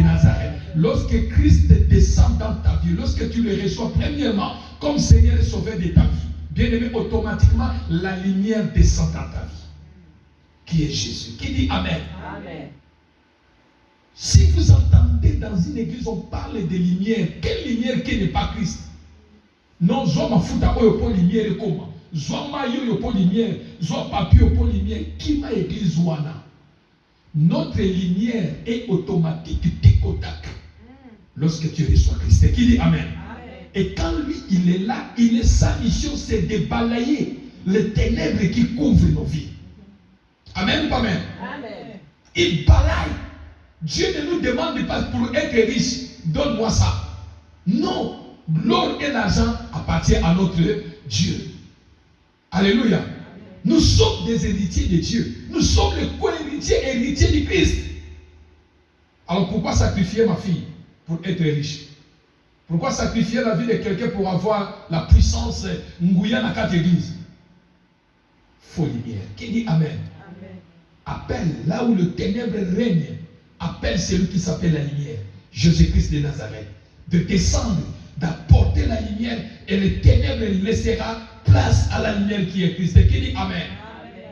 Speaker 1: Nazareth. Lorsque Christ descend dans ta vie, lorsque tu le reçois premièrement comme Seigneur et Sauveur de ta vie, bien aimé, automatiquement la lumière descend dans ta vie. Qui est Jésus? Qui dit Amen? Amen. Si vous entendez dans une église, on parle de lumière. Quelle lumière qui n'est pas Christ? Non, je m'en fous d'abord pour lumière et comment? Je m'en pour lumière, je papier pour lumière. Qui m'a église ouana? Notre lumière est automatique, tic au tac. Lorsque tu reçois Christ. Qui dit Amen? Amen. Et quand lui, il est là, sa mission, c'est de balayer les ténèbres qui couvrent nos vies. Amen ou pas Amen? Amen. Il balaye. Dieu ne nous demande pas pour être riche, donne-moi ça. Non, l'or et l'argent appartiennent à notre Dieu. Alléluia. Amen. Nous sommes des héritiers de Dieu. Nous sommes les co-héritiers du Christ. Alors pourquoi sacrifier ma fille pour être riche? Pourquoi sacrifier la vie de quelqu'un pour avoir la puissance Ngouya dans 4 églises? Faux lumière. Qui dit Amen? Amen. Appelle là où le ténèbre règne. Appelle celui qui s'appelle la lumière, Jésus-Christ de Nazareth, de descendre, d'apporter la lumière et le ténèbre laissera place à la lumière qui est Christ. Qui dit Amen?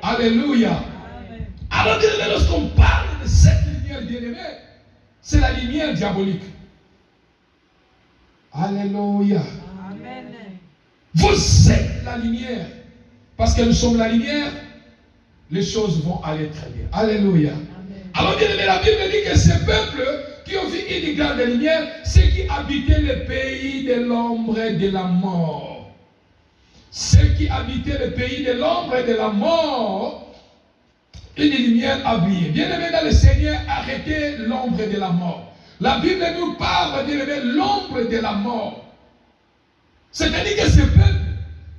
Speaker 1: Amen. Alléluia. Amen. Alors lorsqu'on parle de cette lumière bien-aimée, c'est la lumière diabolique. Alléluia. Amen. Vous êtes la lumière. Parce que nous sommes la lumière, les choses vont aller très bien. Alléluia. Alors bien aimé, la Bible dit que ces peuples qui ont vu une grande lumière, ceux qui habitaient le pays de l'ombre et de la mort. Ceux qui habitaient le pays de l'ombre et de la mort, une lumière a brillé. Bien aimé dans le Seigneur, arrêtez l'ombre de la mort. La Bible nous parle, bien aimé, l'ombre de la mort. C'est-à-dire que ces peuples,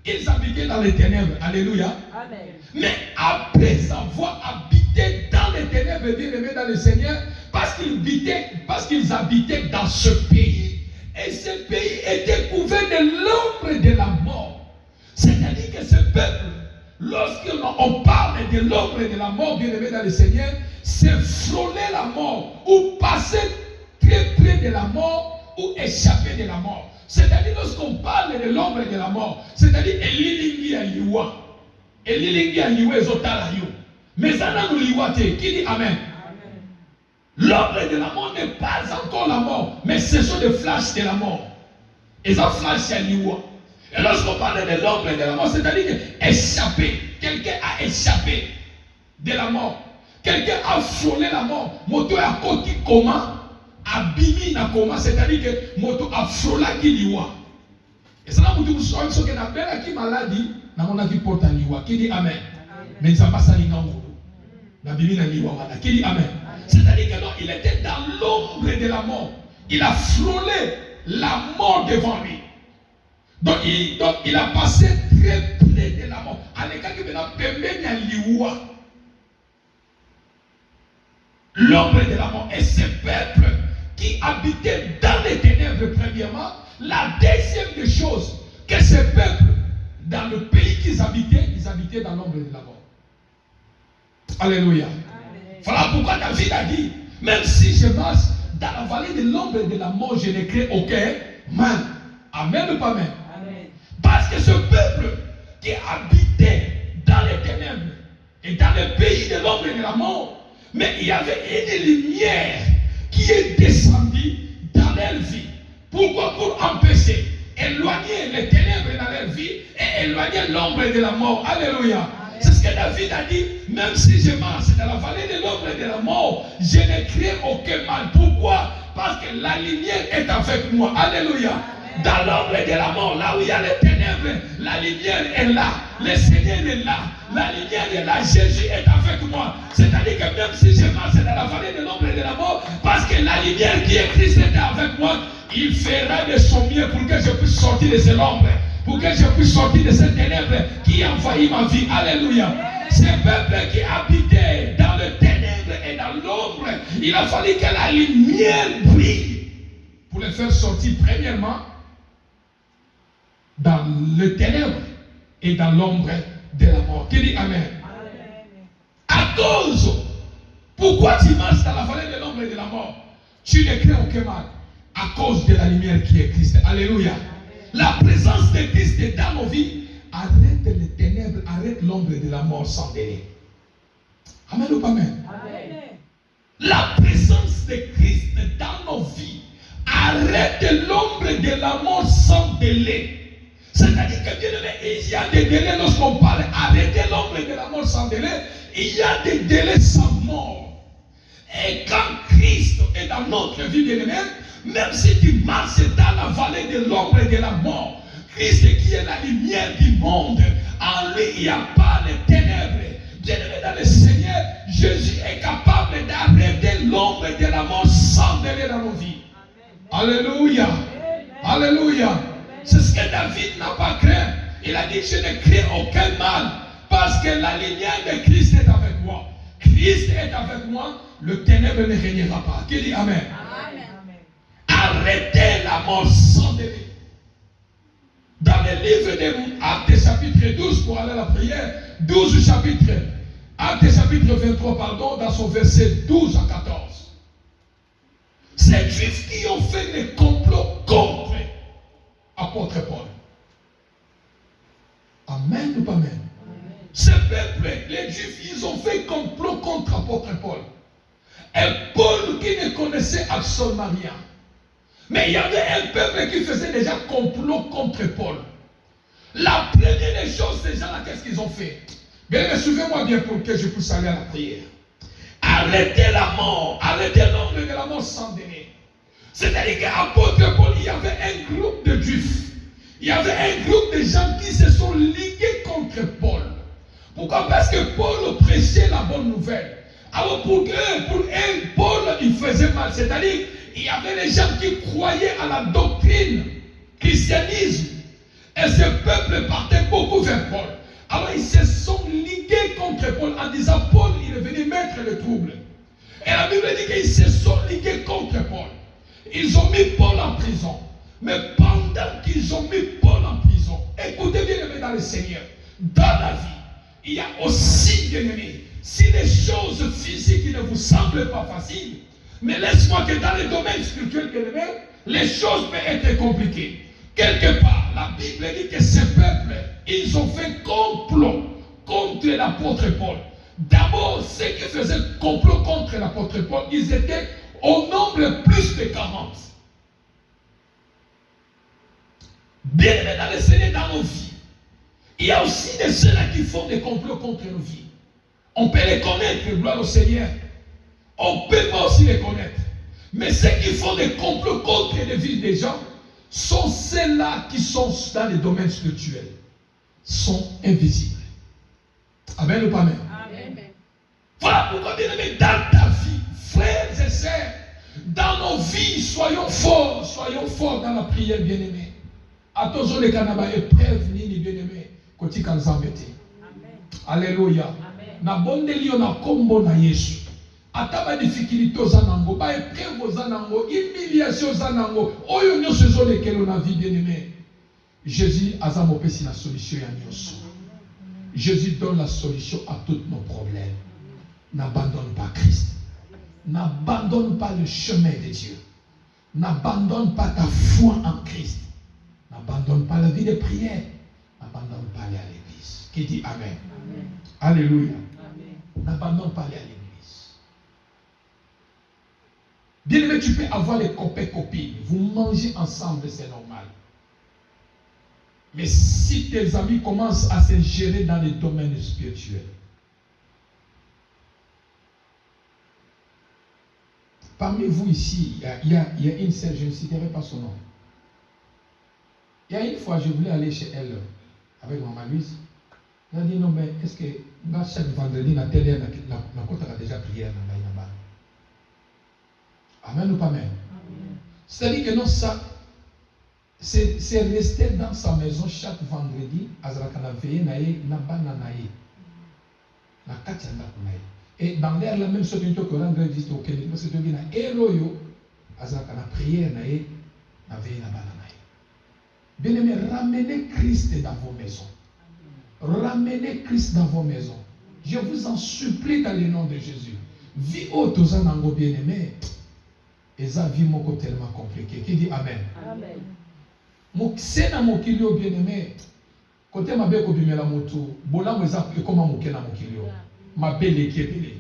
Speaker 1: ils habitaient dans les ténèbres. Alléluia. Amen. Mais après avoir habité dans les ténèbres, bien aimés dans le Seigneur, parce qu'ils habitaient dans ce pays, et ce pays était couvert de l'ombre de la mort. C'est-à-dire que ce peuple, lorsqu'on parle de l'ombre de la mort, bien aimé dans le Seigneur, c'est frôler la mort, ou passer très près de la mort, ou échapper de la mort. C'est-à-dire lorsqu'on parle de l'ombre de la mort, c'est-à-dire Elilingi Aliwa. Elilingi Aliwa Zotala Yo. Mais ça n'a nous liwate. Qui dit Amen? L'ombre de la mort n'est pas encore la mort, mais ce sont des flashs de la mort. Et ça flash à Liwa. Et lorsqu'on parle de l'ombre de la mort, c'est-à-dire échapper. Quelqu'un a échappé de la mort. Quelqu'un a frôlé la mort. Moto a côté comment? Abimi na koma, c'est-à-dire que moto a frôlé qui liwa. Et ça n'a pas dit ce qu'on appelle qui maladie, Dans mon avis, porte un liwa. Qui dit Amen? Mais il n'a pas ça, la Bible n'a liwa. Qui dit Amen? C'est-à-dire que non, il était dans l'ombre de la mort. Il a frôlé la mort devant lui. Donc il a passé très près de la mort. L'ombre de la mort. Et ce peuple qui habitait dans les ténèbres, premièrement, la deuxième des choses, que ce peuple, dans le pays qu'ils habitaient dans l'ombre de la mort. Alléluia. Voilà pourquoi David a dit, même si je marche dans la vallée de l'ombre de la mort, je ne crains aucun mal. Amen ou pas amen? Parce que ce peuple qui habitait dans les ténèbres et dans le pays de l'ombre de la mort, mais il y avait une lumière qui est descendue dans leur vie. Pourquoi? Pour empêcher, éloigner les ténèbres dans leur vie et éloigner l'ombre de la mort. Alléluia. C'est ce que David a dit, même si je marche dans la vallée de l'ombre de la mort, je ne crains aucun mal. Pourquoi? Parce que la lumière est avec moi. Alléluia. Dans l'ombre de la mort, là où il y a les ténèbres, la lumière est là. Le Seigneur est là. La lumière est là. Jésus est avec moi. C'est-à-dire que même si je marche dans la vallée de l'ombre de la mort, parce que la lumière qui est Christ est avec moi, il fera de son mieux pour que je puisse sortir de cette ombre. Pour que je puisse sortir de cette ténèbre qui envahit ma vie. Alléluia. Ce peuple qui habitait dans le ténèbre et dans l'ombre, il a fallu que la lumière brille pour les faire sortir premièrement dans le ténèbre et dans l'ombre de la mort. Qui dit Amen? À cause, pourquoi tu marches dans la vallée de l'ombre et de la mort? Tu ne crains aucun mal. À cause de la lumière qui est Christ. Alléluia. La présence de Christ est dans nos vies. Arrête les ténèbres, arrête l'ombre de la mort sans délai. Amen ou pas amen? Amen. La présence de Christ dans nos vies. Arrête l'ombre de la mort sans délai. C'est-à-dire que bien aimé, il y a des délais lorsqu'on parle. Arrêtez l'ombre de la mort sans délai. Il y a des délais sans mort. Et quand Christ est dans notre vie, bien aimé, même si tu marches dans la vallée de l'ombre et de la mort, Christ qui est la lumière du monde, en lui il n'y a pas de ténèbres. Bien-aimé dans le Seigneur, Jésus est capable d'arrêter l'ombre de la mort sans délai dans nos vies. Amen. Alléluia. Amen. Alléluia. C'est ce que David n'a pas craint. Il a dit, je ne crains aucun mal, parce que la lumière de Christ est avec moi. Christ est avec moi, le ténèbre ne régnera pas. Qui dit Amen? Arrêtez la mort sans délai. Dans le livre de Actes chapitre 12, pour aller à la prière, 12 chapitre, Actes chapitre 23, pardon, dans son verset 12 à 14. Ces Juifs qui ont fait des complots contre apôtre Paul. Amen ou pas amen? Ce peuple, les Juifs, ils ont fait complot contre apôtre Paul. Et Paul qui ne connaissait absolument rien. Mais il y avait un peuple qui faisait déjà complot contre Paul. La première des choses, ces gens-là, qu'est-ce qu'ils ont fait? Bien, suivez-moi bien pour que je puisse aller à la prière. Arrêtez la mort, arrêtez l'ombre de la mort sans délai. C'est-à-dire qu'à l'apôtre Paul, il y avait un groupe de Juifs. Il y avait un groupe de gens qui se sont ligués contre Paul. Pourquoi? Parce que Paul prêchait la bonne nouvelle. Alors pour eux, Paul, il faisait mal. C'est-à-dire, il y avait des gens qui croyaient à la doctrine christianisme. Et ce peuple partait beaucoup vers Paul. Alors ils se sont ligués contre Paul en disant, Paul, il est venu mettre le trouble. Et la Bible dit qu'ils se sont ligués contre Paul. Ils ont mis Paul en prison. Mais pendant qu'ils ont mis Paul en prison, écoutez bien aimé dans le Seigneur, dans la vie, il y a aussi, bien aimé, si les choses physiques ne vous semblent pas faciles, mais laisse-moi que dans le domaine spirituel, bien aimé, les choses peuvent être compliquées. Quelque part, la Bible dit que ces peuples, ils ont fait complot contre l'apôtre Paul. D'abord, ceux qui faisaient complot contre l'apôtre Paul, ils étaient au nombre plus de 40. Bien aimé dans le Seigneur, dans nos vies, il y a aussi de ceux-là qui font des complots contre nos vies. On peut les connaître, gloire au Seigneur. On peut pas aussi les connaître. Mais ceux qui font des complots contre les vies des gens sont ceux-là qui sont dans les domaines spirituels. sont invisibles. Amen ou pas amen?
Speaker 2: Amen.
Speaker 1: Voilà pourquoi, bien aimé, dans ta vie, frères et sœurs, dans nos vies, soyons forts dans la prière, bien aimé. Attention les canabas, épreuve, ni bien aimé, côté quand nous embêter. Alléluia. Na bondeli on a combo na Yesu. Ataba difficulté aux anango, ba épreuve aux anango, humiliation aux anango. Oyo nyonso zo lesquels on a vie bien aimé. Jésus a zamopesi la solution ya nyonso. Jésus donne la solution à tous nos problèmes. N'abandonne pas Christ. N'abandonne pas le chemin de Dieu. N'abandonne pas ta foi en Christ. N'abandonne pas la vie de prière. N'abandonne pas aller à l'église. Qui dit Amen?
Speaker 2: Amen.
Speaker 1: Alléluia.
Speaker 2: Amen.
Speaker 1: N'abandonne pas aller à l'église. Bien aimé, tu peux avoir les copains, copines. Vous mangez ensemble, c'est normal. Mais si tes amis commencent à se gérer dans les domaines spirituels, parmi vous ici, il y a une sœur, je ne citerai pas son nom. Il y a une fois, je voulais aller chez elle avec maman Louise. Elle a dit non, mais est-ce que chaque vendredi, la télé, la côte a déjà prié dans la Yamba? Amen ou pas amen? C'est-à-dire que non, ça, c'est rester dans sa maison chaque vendredi, Azrakana veillé, naïe, nabana naïe. La katianda naïe. Et dans l'air, la même chose que rendre visite au Québec, parce que tu as héroïo, Azrakana prière naïe, na veillé, nabana naïe. Bien aimé, ramenez Christ dans vos maisons. Ramenez Christ dans vos maisons. Je vous en supplie dans le nom de Jésus. Vie haute aux anango bien aimé. Et ça, vie moko tellement compliqué. Qui dit Amen?
Speaker 2: Amen.
Speaker 1: C'est dans mon kilio bien aimé. Côté ma belle copine la moto, bola moi et comment mon kena mon kilio. Ma belle qui est belle.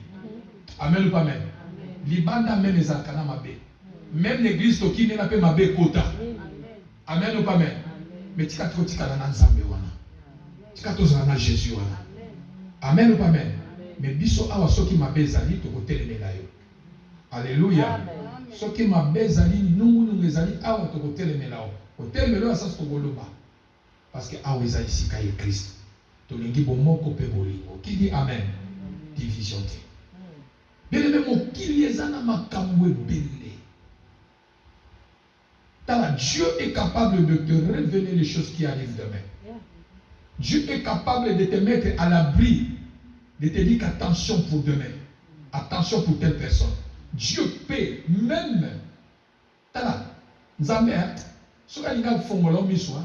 Speaker 1: Amen ou pas amen? Libanda même les akana ma belle. Même l'église qui n'est pas ma belle kota. Amen ou pas amen? Mais tu as trop tika na nzambe wana. Tu as trop na Jésus wana. Amen ou pas amen? Mais biso awa soki ma belle zali to côté le melayo. Alléluia. Soki ma belle zali nungu ezali awa to côté le melayo. Côté le melayo ça se togoloba. Parce que awa ezali sika ye Christ. To lingi bomoko pe bolingo. Qui dit amen? Division te. Bien aimé mon kiliezana makamwe belle. Dieu est capable de te révéler les choses qui arrivent demain. Dieu est capable de te mettre à l'abri, de te dire qu'attention pour demain, attention pour telle personne. Dieu peut même. Tala, Nzambe, ce qu'il y a fongola miswa,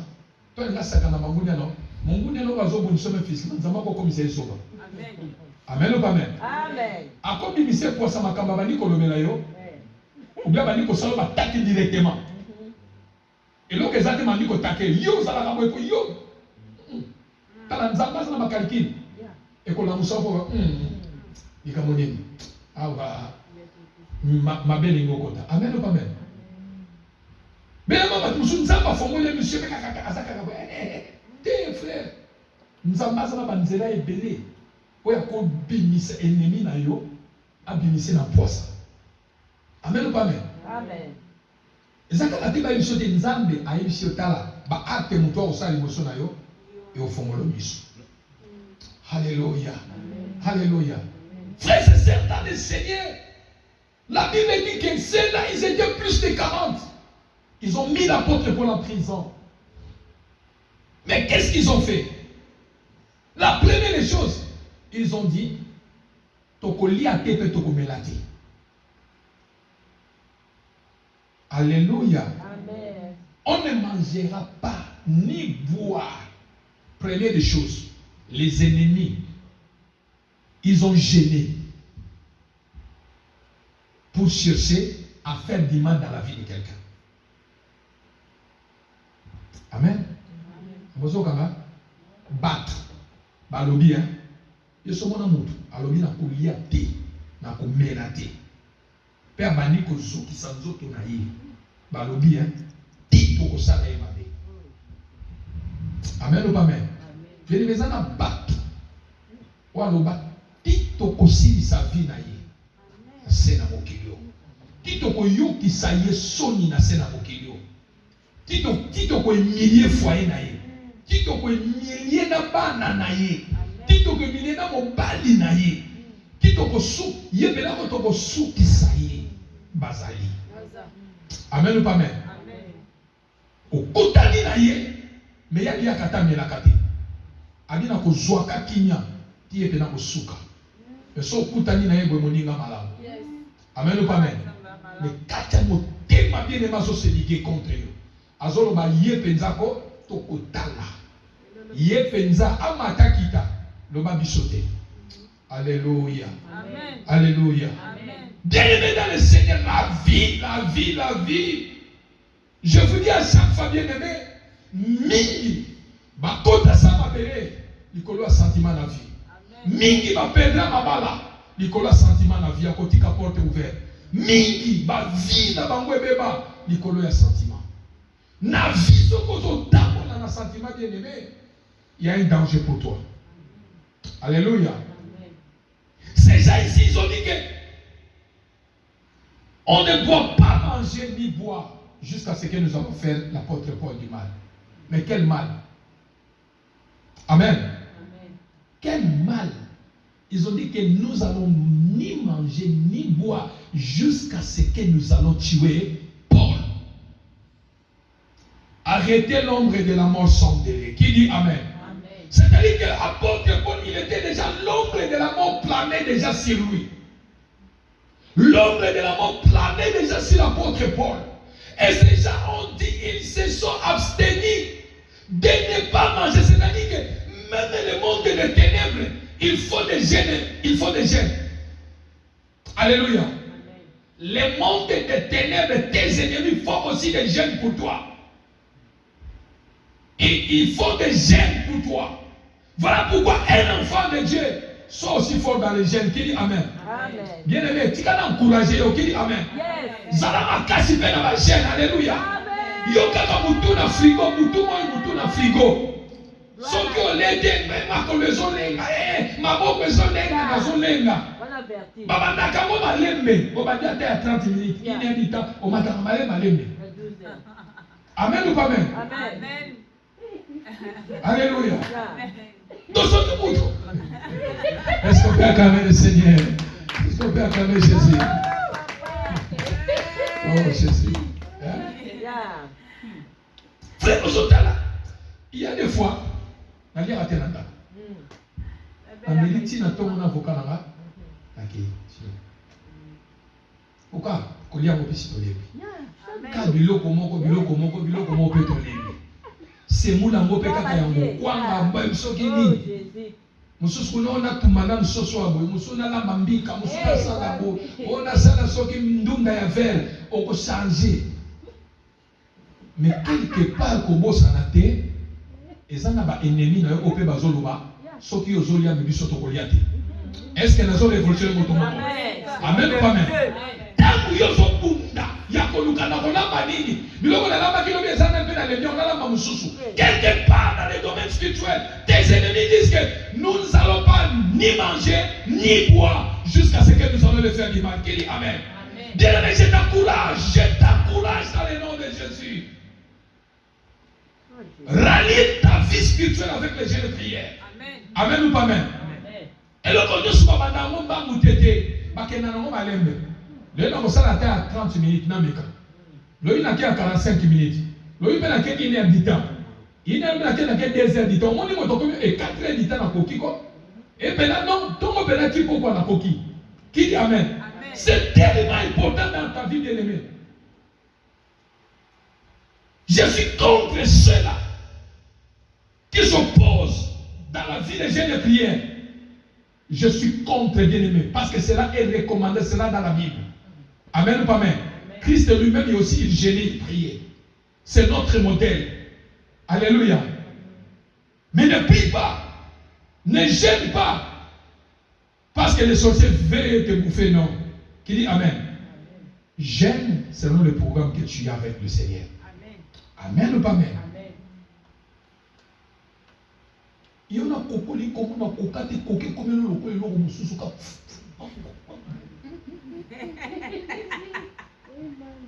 Speaker 1: toi il y a sakana mangunia no, mangunia no bazo bon somme fils, Nzambe ko commissaire soba. Amen. Amen ou pas amen? Amen. A comme bimise pour ça makamba bani ko lomela yo. Ou bien bani ko sala ba taki directement. Et donc, les gens qui ont attaqué, yo, ça l'a rappelé, yo. T'as l'ensemble, ça n'a pas calculé. Et qu'on a moussé pour. Il y a mon nom. Ah, bah. Ma belle ingokota. Amen ou pas amen? Mais là, maman, tu me dis, ça va formuler, monsieur, t'es frère. Nous avons ça va nzela et belé. Où est-ce qu'on bénisse ennemi na yo, a bénissé na poisson. Amen ou pas amen? Amen. Ezaka la teba émission de Nzambe a émission tala ba acte muto osali émotion na yo et au fond le miso. Alléluia. Alléluia. Frères et sœurs dans le Seigneur, la Bible dit que ceux-là ils étaient plus de 40. Ils ont mis l'apôtre Paul en prison. Mais qu'est-ce qu'ils ont fait? La première des choses, ils ont dit toko li a tepe toko melati. Alléluia. Amen. On ne mangera pas ni boire. Première des choses, les ennemis, ils ont gêné pour chercher à faire du mal dans la vie de quelqu'un. Amen. Vous avez battre. Balobi, hein. Ils sont mon amour. Balobi n'a pas lié à thé, n'a pas mélaté. Père Bani Kozo qui s'en zoto naïe. Balobi, hein. Tito ko salaye mabe. Amen ou pas amen? Je dis, mais on a battu. Ou alors battu. Tito ko si sa vie naïe. C'est na mokilio. Tito ko yo qui saye soni na c'est na mokilio. Tito ko humilier foyer naïe. kitoko emilie na bana na ye, kitoko emilie na mobali na ye, kitoko su ye pena kotoko sukisa ye bazali. Amen ou pas amen? Okutani na ye, mais ya liya kata melaka te. Abina kozwaka kinya, ti ye pena kosuka. Mais so okutani na ye boye moninga malamu. Amen ou pas amen? Mais kata motema bien ema so se ligue contre yo. Azolo ba ye penza ko tokotala. Ye penza amata kita loba bisote. Alléluia. Amen. Alléluia. Bien-aimé dans le Seigneur, la vie. Je vous dis à chaque fois, bien-aimé, mingi bakota sa mabere likolo sentiment la vie. Mingi ba perdra mabala likolo sentiment la vie akotika porte ouverte. Mingi ba vie na bango ebeba likolo ya sentiment. Na vie sokozo tambola na sentiment, bien-aimé, il y a un danger pour toi. Alléluia. Ces gens ici, ils ont dit que on ne doit pas manger ni boire jusqu'à ce que nous avons fait l'apôtre Paul du mal. Mais quel mal? Amen. Quel mal? Ils ont dit que nous allons ni manger ni boire jusqu'à ce que nous allons tuer Paul. Arrêtez l'ombre de la mort sans délai. Qui dit Amen? C'est-à-dire que l'apôtre Paul, il était déjà, l'ombre de la mort planait déjà sur lui. L'ombre de la mort planait déjà sur l'apôtre Paul. Et ces gens ont dit, ils se sont abstenus de ne pas manger. C'est-à-dire que même le monde des ténèbres, il faut des gènes. Il faut des gènes. Alléluia. Le monde des ténèbres, tes ennemis font aussi des gènes pour toi. Et il faut des gènes pour toi. Voilà pourquoi un enfant de Dieu soit aussi fort dans les gènes. Qui dit Amen? Amen. Bien aimé, tu vas encourager. Qui dit Amen? Zalama kasi pe na ba gène. Alléluia. Yo kaka mutu na frigo, mutu na frigo. Soki olede makolezo lenga, maboko ezolenga nazolenga. Baba nakango malembe, obadi ata ya 30 minutes, une heure du temps, omataka malembe. Amen ou pas amen? Amen. Alléluia. Dans ce monde. Est-ce qu'on peut acclamer le Seigneur? Est-ce qu'on peut acclamer Jésus? Oh Jésus. Frère, il y a des fois, on va dire à on médite na to mona avocat là. OK. Pourquoi? Ko lia mo pesi to lebi. Ka biloko moko pe to lebi. C'est moula ngope kaka yango kwanga mba soki ni mususu kunaona tumana musoso abo mususu na lamba mbika mususu na sala bo ona sala soki ndunda ya verre oko changer mais quelque part ko bosa na te ezana ba ennemi na yo ope bazoloba soki ozolia biso to kolia te. Est-ce que nazo révolutionner moto moko? Amen ou pas amen? Tangu yo zo bunda ya koluka na kolamba nini biloko na lamba kilo bien ça même na le lion na lamba mususu quelque part dans les domaines spirituels tes ennemis disent que nous n'allons pas ni manger ni boire jusqu'à ce que nous allons le faire du mal. Qui dit amen? Bien-aimé, je t'encourage dans le nom de Jésus. Rallie ta vie spirituelle avec les jeunes de prière. Amen ou pas amen? Et le conduit sur ma banane ba mutete ba kenana ngo malembe. Le na mosala ta à 30 minutes na meka. Le na à 45 minutes. Le na ke 1 heure du temps. Il na ke 2 heures du temps. On dit moto comme et 4 heures du temps na koki ko. Et ben là non, ton ben là qui pourquoi na koki. Qui dit amen? C'est tellement important dans ta vie bien-aimé. Je suis contre ceux-là qui s'opposent dans la vie des jeunes de prière. Je suis contre, bien-aimé, parce que cela est recommandé, cela dans la Bible. Amen ou pas amen? Christ lui-même est aussi il gênait, il priait. C'est notre modèle. Alléluia. Mais ne prie pas, ne gêne pas, parce que les sorciers veulent te bouffer, non. Qui dit amen? Gêne selon le programme que tu as avec le Seigneur. Amen ou pas amen? Il y a un cocoli comme un cocate coquet comme un loco et l'eau sous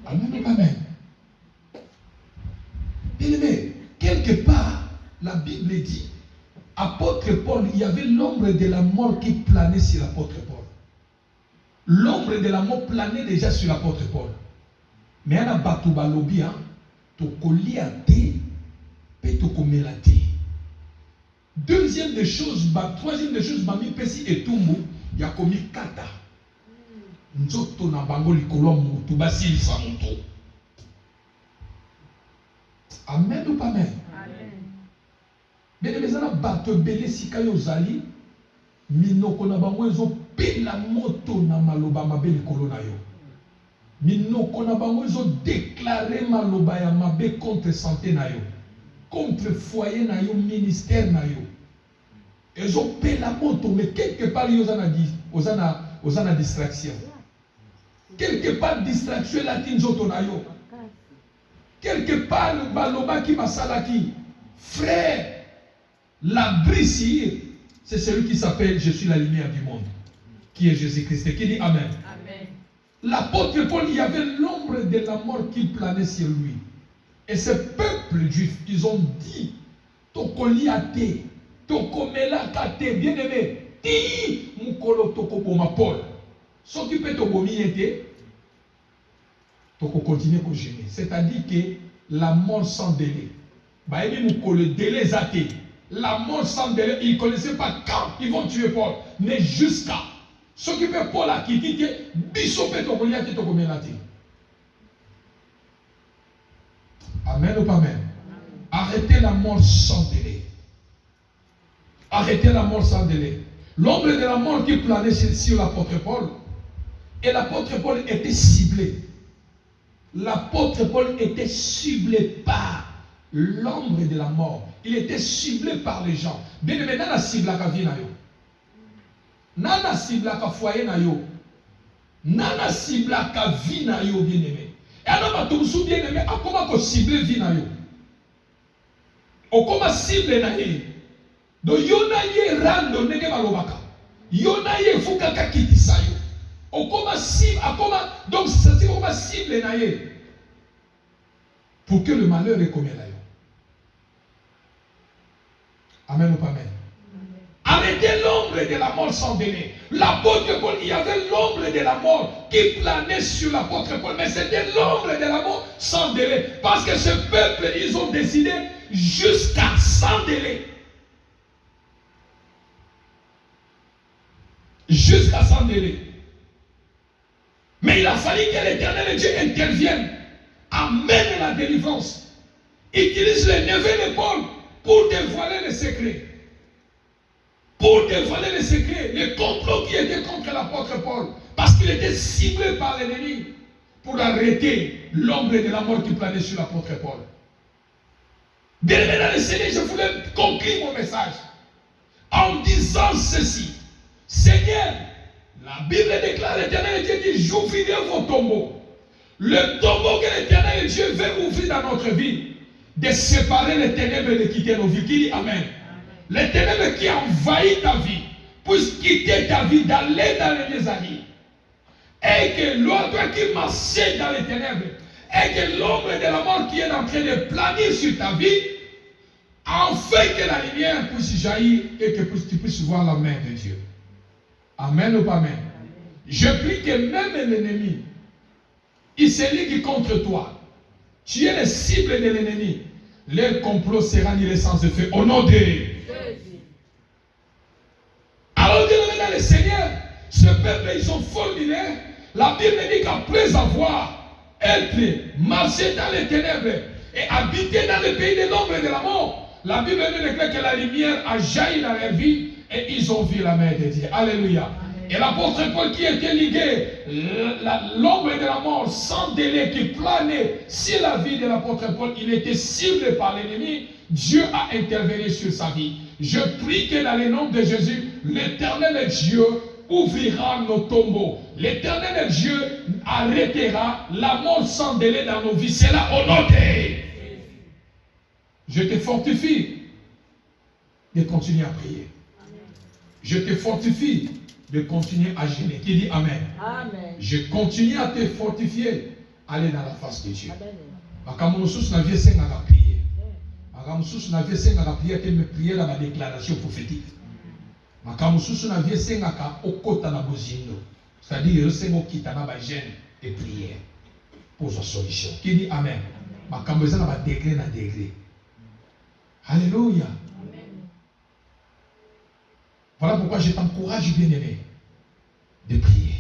Speaker 1: amen ou pas amen? Bien-aimé, quelque part, la Bible dit, apôtre Paul, il y avait l'ombre de la mort qui planait sur l'apôtre Paul. L'ombre de la mort planait déjà sur l'apôtre Paul. Mais il y a un balobi, tu collier à thé, et tu commets la thé. Deuxième des choses, troisième des choses, Mami Pessi et Tumbu, il y a commis kata. Nzoto na bango likolo mutu basili sa mutu. Amen ou pas amen? Amen. Mais bato belé sikayo zali, minoko na bango ezo pela moto na maloba mabe likolo na yo. Minoko na bango ezo déclarer maloba ya mabe contre santé na yo, contre foyer na yo, ministère na yo. Ezo pela moto, mais quelque part yo ozana distraction. Quelque part distraction la tinzoto na yo. Quelque part le baloba qui masalaki. Frère, l'abri ici, c'est celui qui s'appelle Je suis la lumière du monde, qui est Jésus-Christ, qui dit Amen. Amen. L'apôtre Paul, il y avait l'ombre de la mort qui planait sur lui. Et ce peuple juif, ils ont dit Tokoliate, Tokomela Kate, bien aimé, Ti Mukolo Tokoboma Paul. Ce qui peut te bomiller, tu peux continuer à gêner. C'est-à-dire que la mort sans délai. Le délai zaté. La mort sans délai, ils ne connaissaient pas quand ils vont tuer Paul, mais jusqu'à. Ce qui peut Paul a quitté, bisopé ton collier qui te commet la terre. Amen ou pas amen? Arrêtez la mort sans délai. Arrêtez la mort sans délai. L'ombre de la mort qui planait sur l'apôtre Paul. Et l'apôtre Paul était ciblé. L'apôtre Paul était ciblé par l'ombre de la mort. Il était ciblé par les gens. Bien aimé, dans la cible à vie na yo. Dans la cible à foyer na yo. Dans la cible à vie na yo, bien aimé. Et alors, tu me souviens, bien aimé, comment qu'on cible vie na yo? Ou comment cible na yo? Donc, yona ye rando nege balobaka. Yona ye fukaka kitisa yo. Ou comment cible, donc c'est comment cible na yo? Pour que le malheur est commis là. Amen ou pas amen? Arrêtez l'ombre de la mort sans délai. L'apôtre Paul, il y avait l'ombre de la mort qui planait sur l'apôtre Paul, mais c'était l'ombre de la mort sans délai. Parce que ce peuple, ils ont décidé jusqu'à sans délai. Jusqu'à sans délai. Mais il a fallu que l'Éternel Dieu intervienne, amène la délivrance, utilise les neveux de Paul pour dévoiler les secrets. Pour dévoiler les secrets, les complots qui étaient contre l'apôtre Paul, parce qu'il était ciblé par l'ennemi pour arrêter l'ombre de la mort qui planait sur l'apôtre Paul. Bien aimé dans le Seigneur, je voulais conclure mon message en disant ceci. Seigneur, la Bible déclare, l'Éternel Dieu dit, j'ouvrirai vos tombeaux. Le tombeau que l'Éternel Dieu veut ouvrir dans notre vie, de séparer les ténèbres et de quitter nos vies. Qui dit Amen? Les ténèbres qui envahissent ta vie, puissent quitter ta vie, d'aller dans les mésailles. Et que l'autre qui marchait dans les ténèbres, et que l'ombre de la mort qui est en train de planer sur ta vie, afin que la lumière puisse jaillir et que tu puisses voir la main de Dieu. Amen ou pas amen? Je prie que même l'ennemi, il se ligue contre toi. Tu es la cible de l'ennemi. Leur complot sera ni l'essence de feu. Au nom de Jésus. Alors que dans le Seigneur, ce peuple, ils sont formulaires. La Bible dit qu'après avoir marché dans les ténèbres et habité dans le pays de l'ombre et de la mort, la Bible nous déclare que la lumière a jailli dans leur vie et ils ont vu la main de Dieu. Alléluia. Et l'apôtre Paul qui était ligué, l'ombre de la mort sans délai qui planait sur la vie de l'apôtre Paul, il était ciblé par l'ennemi. Dieu a intervenu sur sa vie. Je prie que dans le nom de Jésus, l'Éternel Dieu ouvrira nos tombeaux. L'Éternel Dieu arrêtera la mort sans délai dans nos vies. C'est là au nom de Jésus. Je te fortifie de continuer à prier. Je te fortifie de continuer à gêner. Qui dit Amen? Amen. Je continue à te fortifier. Aller dans la face de Dieu. Amen. mosusu na vie sengaka prière te me prière na déclaration prophétique. Makambo mosusu na vie sengaka okota na bozindo. C'est-à-dire sengo kita na ba gêne et prière pour sa solution. Qui dit amen? Makambo eza na ba degré na degré. Alléluia. Voilà pourquoi je t'encourage, bien-aimé, de prier.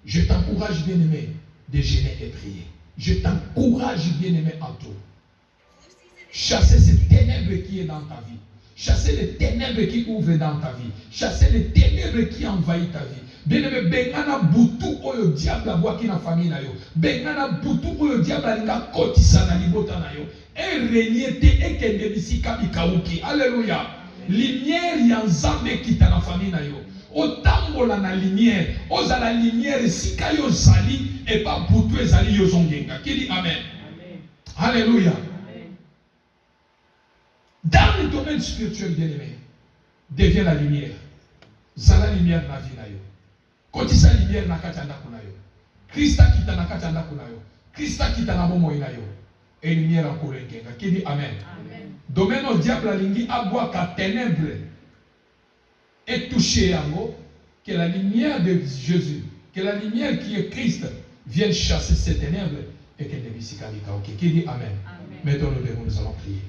Speaker 1: Je t'encourage, bien-aimé, de jeûner et prier. Je t'encourage, bien-aimé, en tout. Chasser ces ténèbres qui est dans ta vie. Chasser les ténèbres qui ouvrent dans ta vie. Chasser les ténèbres qui envahissent ta vie. Bien-aimé, bengana butu oyo diable aboaki na famille na yo. Bengana butu oyo diable alinga kotisa na libota na yo. Et régner te ekende bisika bikauki. Alléluia. Lumière ya nzambe kita na famille na yo. Otambola na lumière. Oza la lumière sika yo zali et pas butu ezali yo zongenga. Qui dit amen? Amen. Alléluia. Dans le domaine spirituel, bien-aimé, devient la lumière. Zala lumière na vie na yo. Kotisa lumière na kati ndako na yo. Krista kita na kati ndako na yo. Krista kita na momo na yo. Et lumière en kolengenga. Qui dit amen? Amen. Domaine au diable alingi aboa ka ténèbres et touché yango, que la lumière de Jésus, que la lumière qui est Christ vienne chasser ces ténèbres et que ne visika. Qui dit amen? Amen. Mettons-nous debout, nous allons prier.